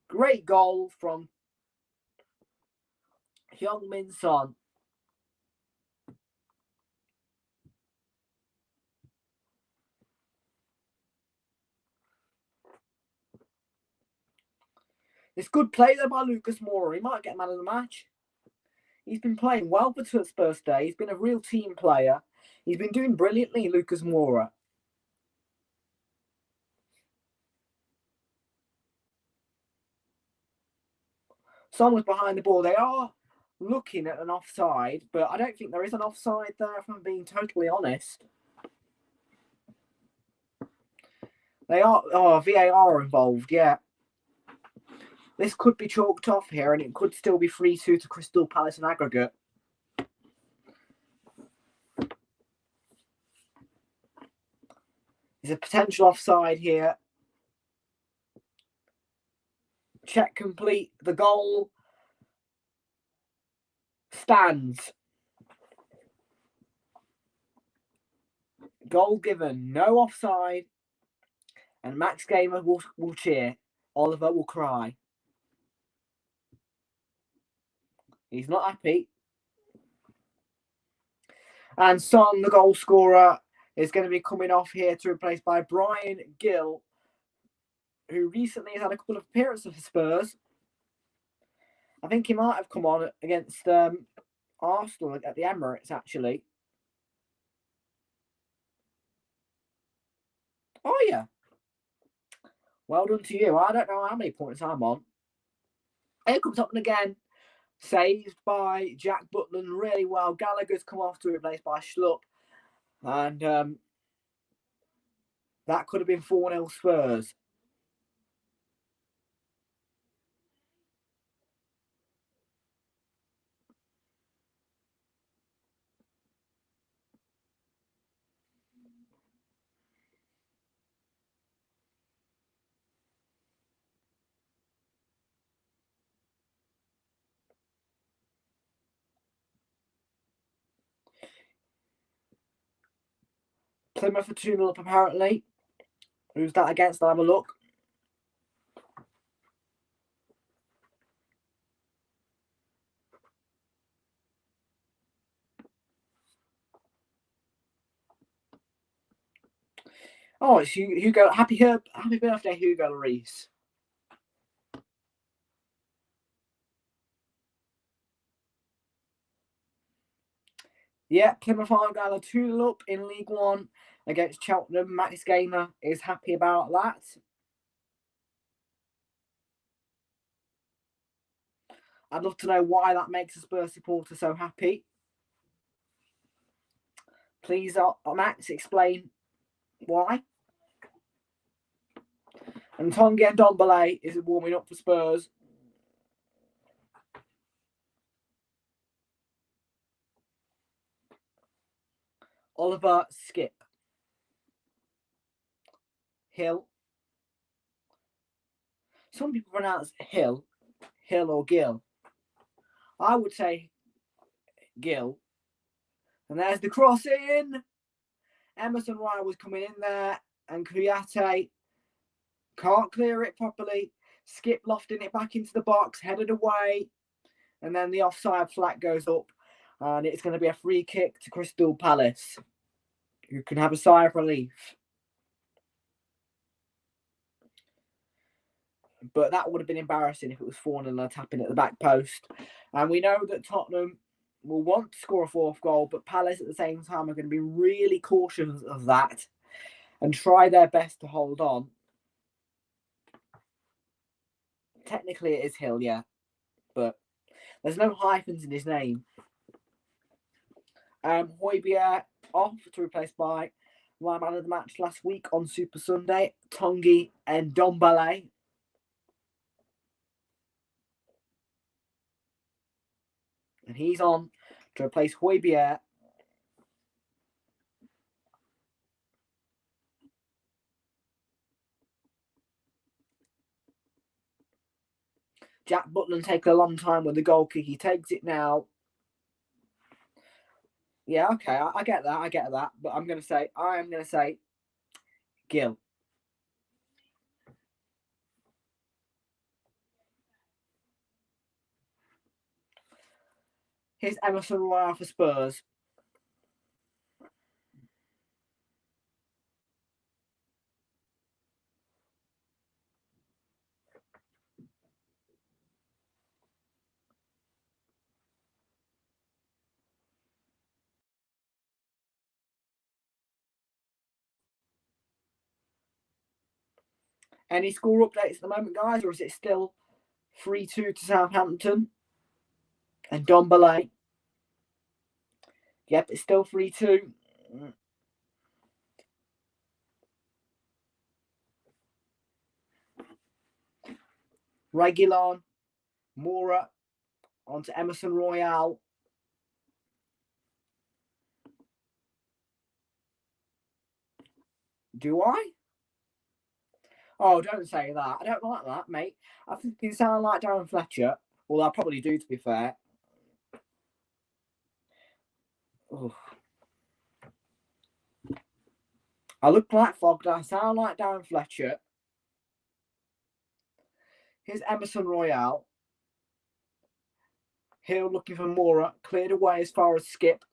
Great goal from Heung-min Son. It's good play there by Lucas Moura. He might get man of the match. He's been playing well for Spurs today. He's been a real team player. He's been doing brilliantly, Lucas Moura. Someone's behind the ball. They are looking at an offside, but I don't think there is an offside there, if I'm being totally honest. They are. Oh, VAR involved, yeah. This could be chalked off here, and it could still be 3-2 to Crystal Palace in aggregate. There's a potential offside here. Check complete. The goal stands. Goal given. No offside. And Max Gamer will cheer. Oliver will cry. He's not happy. And Son, the goal scorer, is going to be coming off here to replace by Brian Gill, who recently has had a couple of appearances for Spurs. I think he might have come on against Arsenal at the Emirates, actually. Oh, yeah. Well done to you. I don't know how many points I'm on. Here comes Tottenham again. Saved by Jack Butland really well. Gallagher's come off to replace by Schlupp. And That could have been 4-0 Spurs. Plymouth for 2-0 up, apparently. Who's that against? I'll have a look. Oh, it's Hugo. Happy birthday, Hugo Lloris. Yeah, Plymouth Argyle 2-0 up in League One against Cheltenham. Max Gamer is happy about that. I'd love to know why that makes a Spurs supporter so happy. Please, Max, explain why. And Tongi and Ndombele is warming up for Spurs. Oliver Skip. Hill. Some people pronounce Hill or Gill. I would say Gill. And there's the cross in. Emerson Ryan was coming in there, and Kouyaté can't clear it properly. Skip lofting it back into the box, headed away, and then the offside flag goes up, and it's going to be a free kick to Crystal Palace, who can have a sigh of relief. But that would have been embarrassing if it was 4-0 tapping at the back post. And we know that Tottenham will want to score a fourth goal, but Palace at the same time are going to be really cautious of that and try their best to hold on. Technically, it is Hill, yeah, but there's no hyphens in his name. Højbjerg off to replace by my man of the match last week on Super Sunday, Tongi and Ndombele. And he's on to replace Højbjerg. Jack Butland taking a long time with the goal kick. He takes it now. Yeah, okay, I get that. But I am going to say Gill. Here's Emerson Royal for Spurs. Any score updates at the moment, guys, or is it still 3-2 to Southampton? And Ndombele. Yep, it's still 3-2. Realltom, Mora, onto Emerson Royal. Do I? Oh, don't say that. I don't like that, mate. I think you sound like Darren Fletcher. Well, I probably do, to be fair. Ugh. I look black fogged. I sound like Darren Fletcher. Here's Emerson Royal. Hill looking for Mora. Cleared away as far as Skip.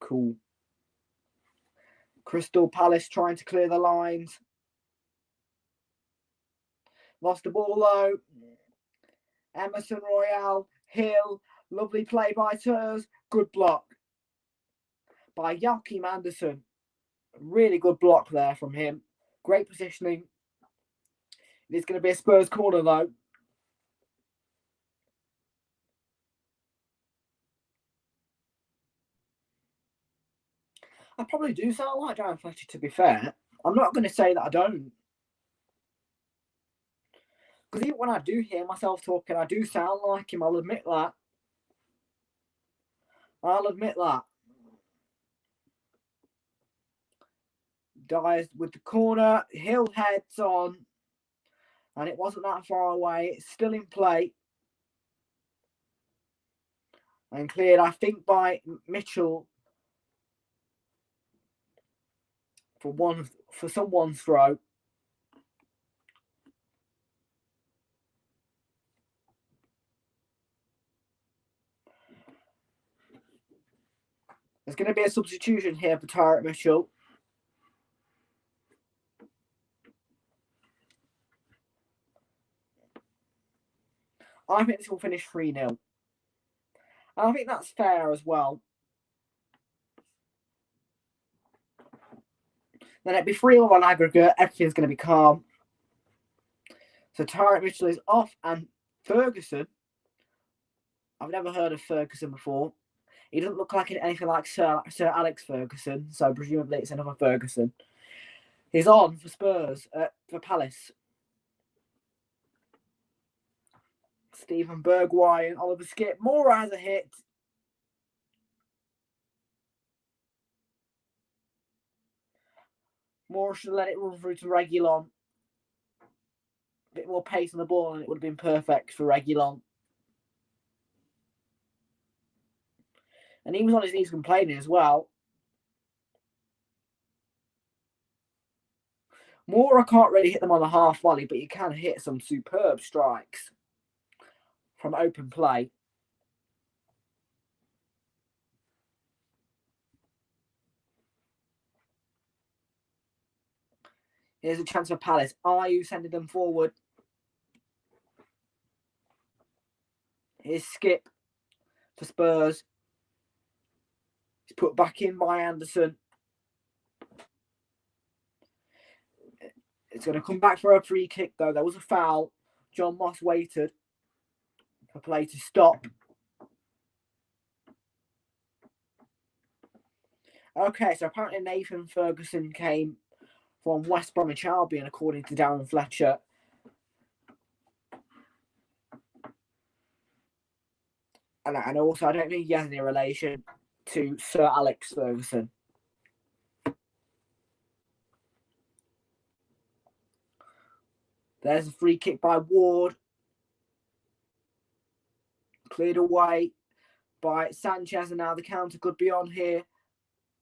Cool. Crystal Palace trying to clear the lines. Lost the ball though. Emerson Royal. Hill. Lovely play by Ters. Good block by Joachim Andersen. Really good block there from him. Great positioning. It's going to be a Spurs corner though. I probably do sound like Darren Fletcher, to be fair. I'm not going to say that I don't. Because even when I do hear myself talking, I do sound like him. I'll admit that. I'll admit that. Dyers with the corner. Hill heads on. And it wasn't that far away. It's still in play. And cleared, I think, by Mitchell for someone's throw. There's going to be a substitution here for Tyrant Mitchell. I think this will finish 3-0. I think that's fair as well. Then it'd be 3-0 on aggregate. Everything's going to be calm. So Tyrant Mitchell is off, and Ferguson. I've never heard of Ferguson before. He doesn't look like anything like Sir Alex Ferguson, so presumably it's another Ferguson. He's on for Spurs, for Palace. Stephen Bergwijn, Oliver Skip. Moura has a hit. Moura should let it run through to Realltom. A bit more pace on the ball and it would have been perfect for Realltom. And he was on his knees complaining as well. Moura can't really hit them on the half volley, but you can hit some superb strikes from open play. Here's a chance for Palace. Are you sending them forward? Here's Skip for Spurs. He's put back in by Anderson. It's going to come back for a free kick, though. There was a foul. John Moss waited for play to stop. Okay, so apparently Nathan Ferguson came from West Bromwich Albion, according to Darren Fletcher. And also, I don't think he has any relation to Sir Alex Ferguson. There's a free kick by Ward. Cleared away by Sanchez, and now the counter could be on here.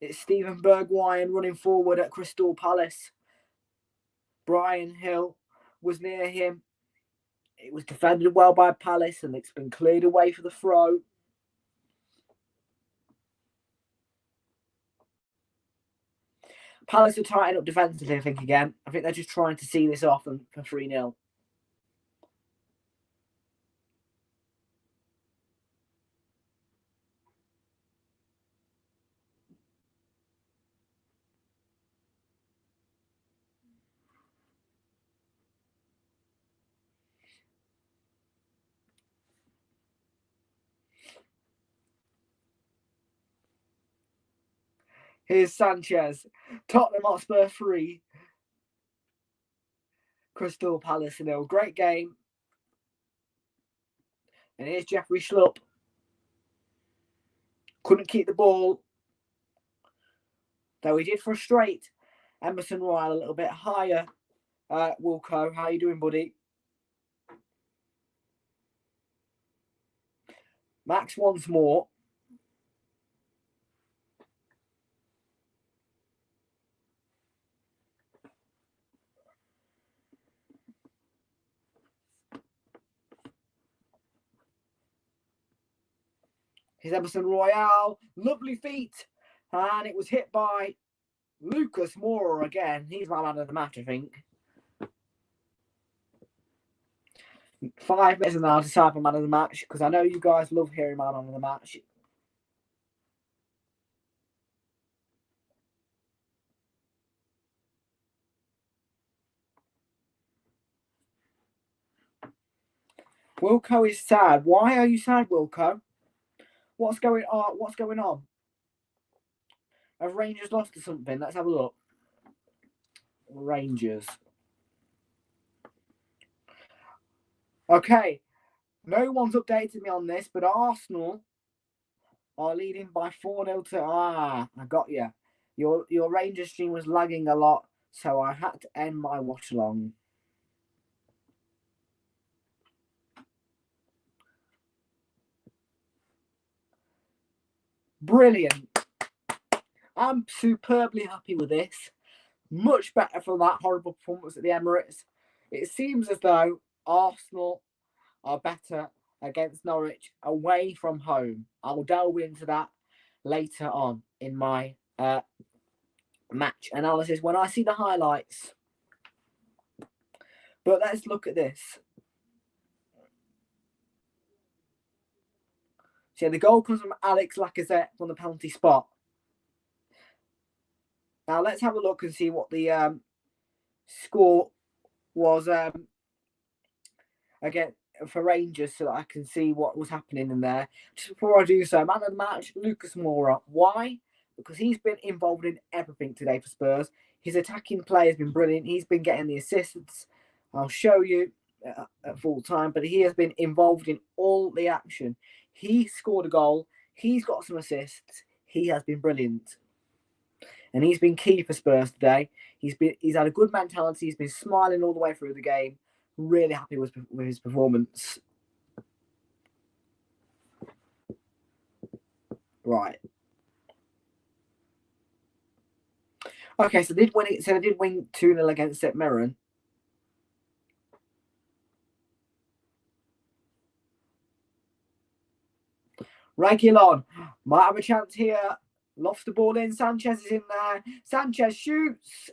It's Stephen Bergwijn running forward at Crystal Palace. Brian Hill was near him. It was defended well by Palace, and it's been cleared away for the throw. Palace are tightening up defensively, I think, again. I think they're just trying to see this off and for 3-0. Here's Sanchez. Tottenham Hotspur 3. Crystal Palace 0. Great game. And here's Jeffrey Schlupp. Couldn't keep the ball. Though he did frustrate Emerson Royal a little bit higher. Wilco, how you doing, buddy? Max once more. Here's Emerson Royal. Lovely feet. And it was hit by Lucas Moura again. He's my man of the match, I think. 5 minutes and I'll decide my man of the match, because I know you guys love hearing my man of the match. Wilco is sad. Why are you sad, Wilco? What's going on? Have Rangers lost to something? Let's have a look. Rangers. Okay. No one's updated me on this, but Arsenal are leading by 4-0 to... I got you. Your Rangers stream was lagging a lot, so I had to end my watch-along. Brilliant. I'm superbly happy with this. Much better from that horrible performance at the Emirates. It seems as though Arsenal are better against Norwich away from home. I'll delve into that later on in my match analysis when I see the highlights. But let's look at this. So the goal comes from Alex Lacazette from the penalty spot. Now let's have a look and see what the score was again for Rangers, so that I can see what was happening in there. Just before I do so, man of the match, Lucas Moura. Why? Because he's been involved in everything today for Spurs. His attacking play has been brilliant. He's been getting the assists. I'll show you at full time, but he has been involved in all the action. He scored a goal. He's got some assists. He has been brilliant. And he's been key for Spurs today. He's had a good mentality. He's been smiling all the way through the game. Really happy with his performance. Right. Okay, so they did win 2-0 against St Mirren. Realltom might have a chance here. Lofts the ball in. Sanchez is in there. Sanchez shoots.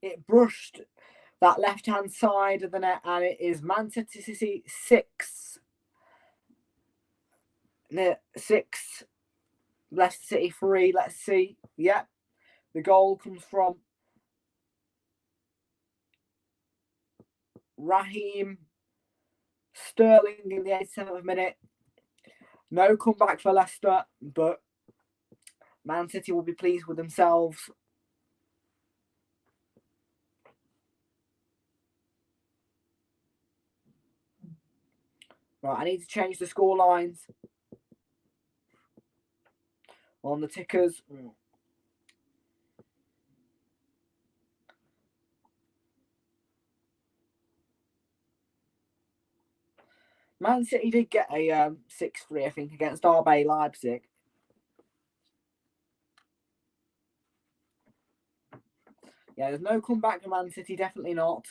It brushed that left-hand side of the net, and it is Manchester City 6. 6. Leicester City 3. Let's see. Yep. The goal comes from Raheem Sterling in the 87th minute. No comeback for Leicester, but Man City will be pleased with themselves. Right, I need to change the score lines on the tickers. Man City did get a 6-3, I think, against RB Leipzig. Yeah, there's no comeback for Man City, definitely not.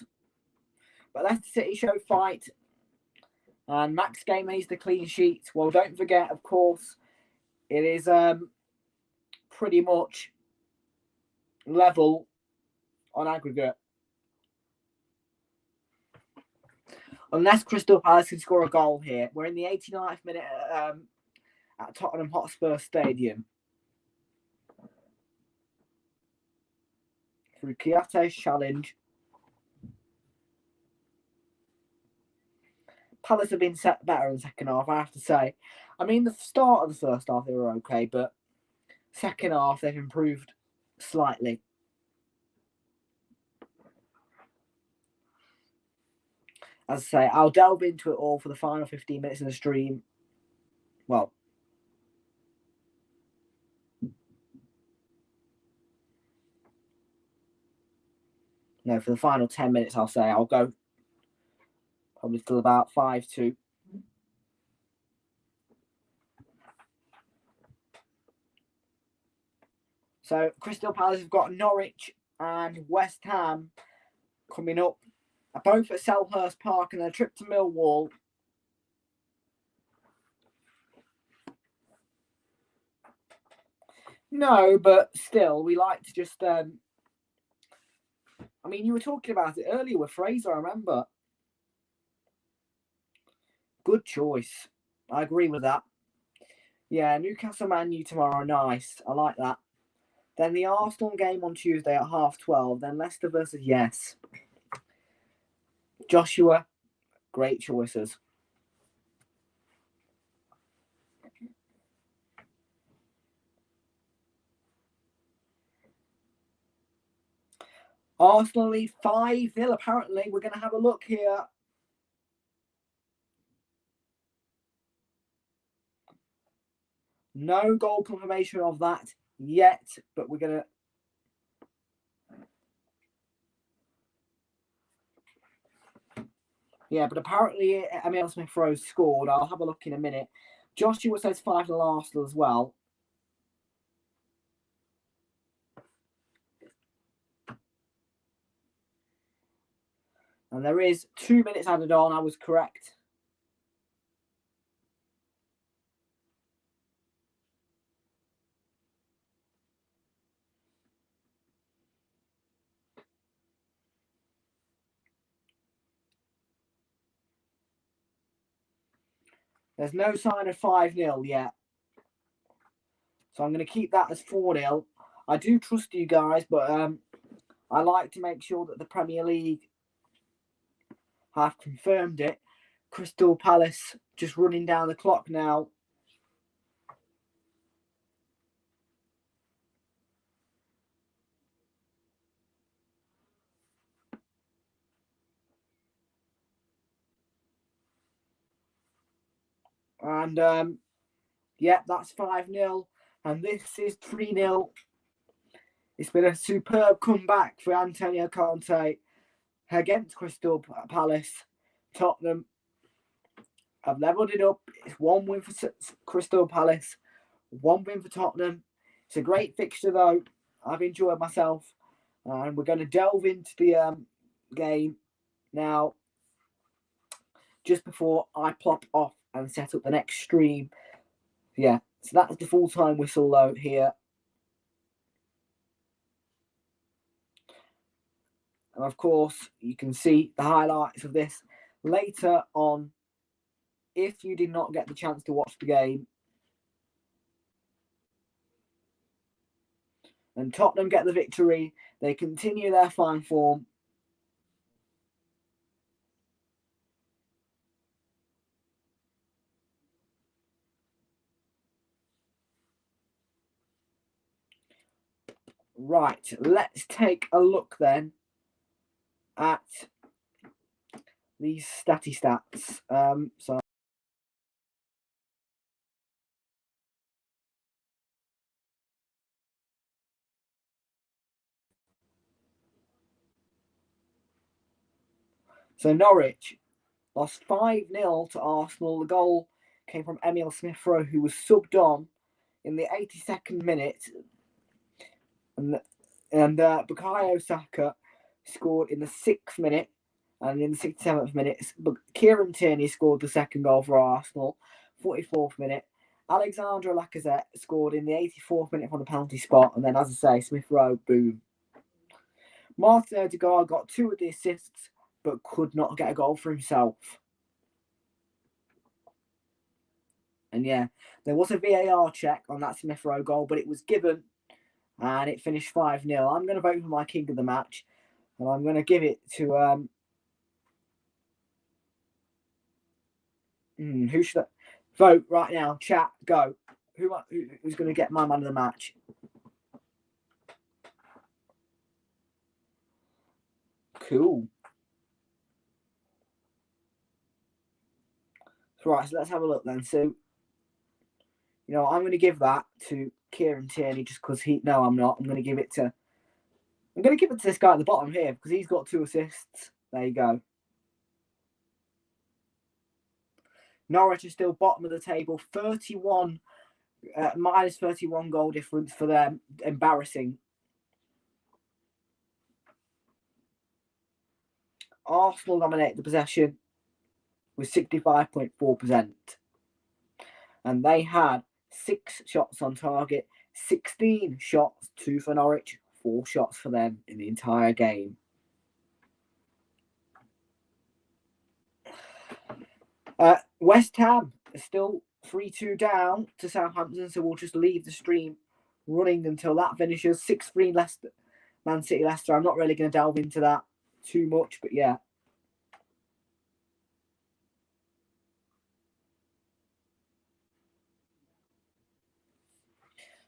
But Leicester City showed fight. And Max Gamer needs the clean sheet. Well, don't forget, of course, it is pretty much level on aggregate. Unless Crystal Palace can score a goal here. We're in the 89th minute at Tottenham Hotspur Stadium. Through Kiate's challenge. Palace have been set better in the second half, I have to say. I mean, the start of the first half, they were okay, but second half, they've improved slightly. As I say, I'll delve into it all for the final 15 minutes in the stream. Well, no, for the final 10 minutes, I'll say. I'll go probably till about 5-2. So, Crystal Palace have got Norwich and West Ham coming up. Both at Selhurst Park, and a trip to Millwall. No, but still, we like to just... I mean, you were talking about it earlier with Frazer, I remember. Good choice. I agree with that. Yeah, Newcastle Man U tomorrow, nice. I like that. Then the Arsenal game on Tuesday at 12:30. Then Leicester versus Yes. Joshua, great choices. Arsenal lead 5-0. Apparently, we're going to have a look here. No goal confirmation of that yet, but we're going to... Yeah, but apparently Emile Smith-Rowe scored. I'll have a look in a minute. Josh Stewart says 5-0 Arsenal as well. And there is 2 minutes added on. I was correct. There's no sign of 5-0 yet. So I'm going to keep that as 4-0. I do trust you guys, but I like to make sure that the Premier League have confirmed it. Crystal Palace just running down the clock now. And yeah, that's 5-0. And this is 3-0. It's been a superb comeback for Antonio Conte against Crystal Palace. Tottenham have levelled it up. It's 1 win for Crystal Palace, 1 win for Tottenham. It's a great fixture, though. I've enjoyed myself. And we're going to delve into the game now, just before I plop off and set up the next stream. Yeah, so that's the full-time whistle, though, here. And, of course, you can see the highlights of this later on if you did not get the chance to watch the game. And Tottenham get the victory. They continue their fine form. Right, let's take a look then at these stats. So Norwich lost 5-0 to Arsenal. The goal came from Emile Smith-Rowe, who was subbed on in the 82nd minute. And Bukayo Saka scored in the 6th minute. And in the 67th minute, Kieran Tierney scored the second goal for Arsenal, 44th minute. Alexandre Lacazette scored in the 84th minute from the penalty spot. And then, as I say, Smith-Rowe, boom. Martin Odegaard got 2 of the assists, but could not get a goal for himself. And yeah, there was a VAR check on that Smith-Rowe goal, but it was given, and it finished 5-0. I'm going to vote for my king of the match, and I'm going to give it to... who should I vote right now? Chat, go. Who's going to get my man of the match? Cool. Right, so let's have a look then. So, I'm going to give that to Kieran Tierney just because No, I'm not. I'm going to give it to this guy at the bottom here because he's got 2 assists. There you go. Norwich is still bottom of the table, minus 31 goal difference for them. Embarrassing. Arsenal dominate the possession with 65.4%. And they had 6 shots on target, 16 shots, 2 for Norwich, 4 shots for them in the entire game. West Ham is still 3-2 down to Southampton, so we'll just leave the stream running until that finishes. 6-3 Leicester, Man City Leicester. I'm not really going to delve into that too much, but yeah.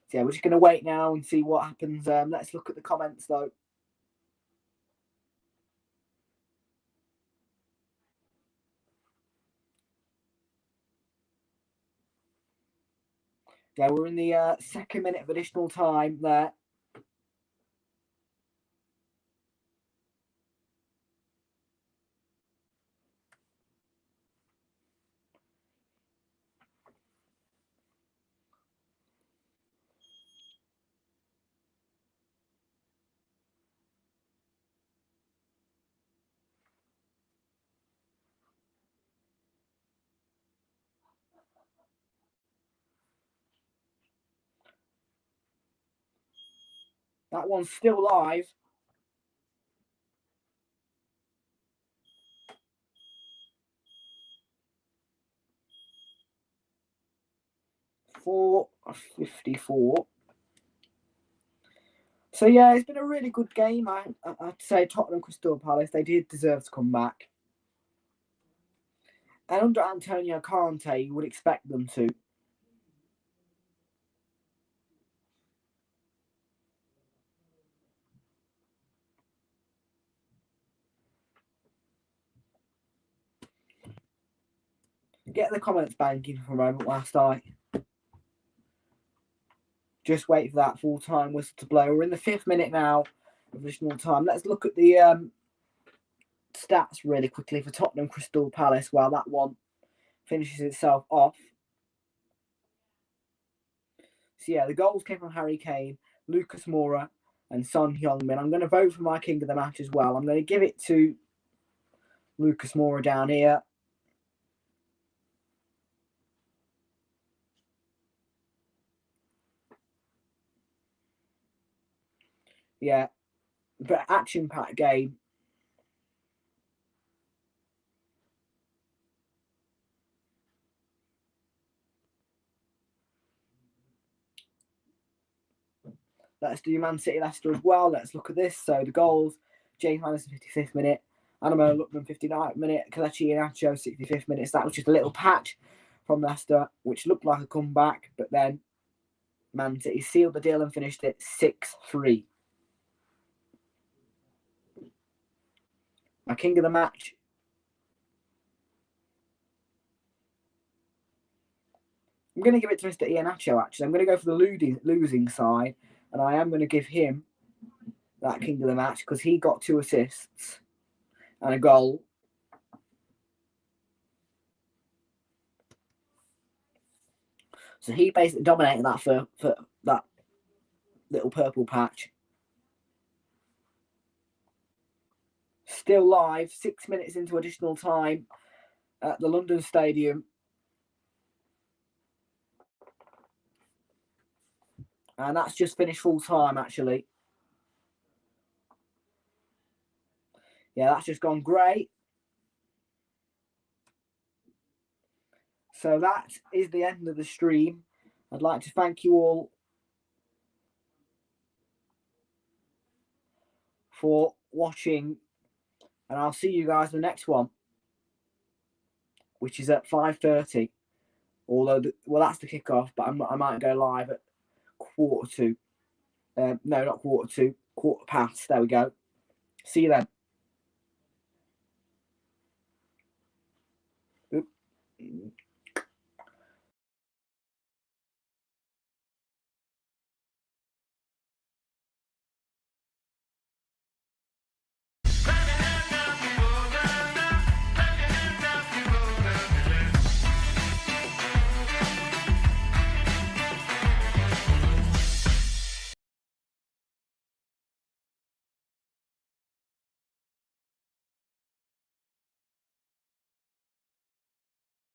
So yeah, we're just going to wait now and see what happens. Let's look at the comments though. Yeah, we're in the second minute of additional time there. That one's still live. .454. So yeah, it's been a really good game. I'd say Tottenham Crystal Palace, they did deserve to come back. And under Antonio Conte, you would expect them to. Get the comments banking for a moment whilst I just wait for that full-time whistle to blow. We're in the 5th minute now of additional time. Let's look at the stats really quickly for Tottenham Crystal Palace while that one finishes itself off. So yeah, the goals came from Harry Kane, Lucas Moura, and Son Heung-min. I'm going to vote for my king of the match as well. I'm going to give it to Lucas Moura down here. Yeah, but action-packed game. Let's do Man City Leicester as well. Let's look at this. So the goals: James Maddison 55th minute, Animo Lookman 59th minute, Kelechi Iheanacho 65th minute. So that was just a little patch from Leicester, which looked like a comeback, but then Man City sealed the deal and finished it 6-3. My king of the match. I'm going to give it to Mr. Iheanacho, actually. I'm going to go for the losing side, and I am going to give him that king of the match because he got 2 assists and a goal. So he basically dominated that for that little purple patch. Still live, 6 minutes into additional time at the London Stadium. And that's just finished full time, actually. Yeah, that's just gone great. So that is the end of the stream. I'd like to thank you all for watching. And I'll see you guys in the next one, which is at 5:30. Although, well, that's the kickoff, but I might go live at 1:45. No, not 1:45. 1:15. There we go. See you then. Oop.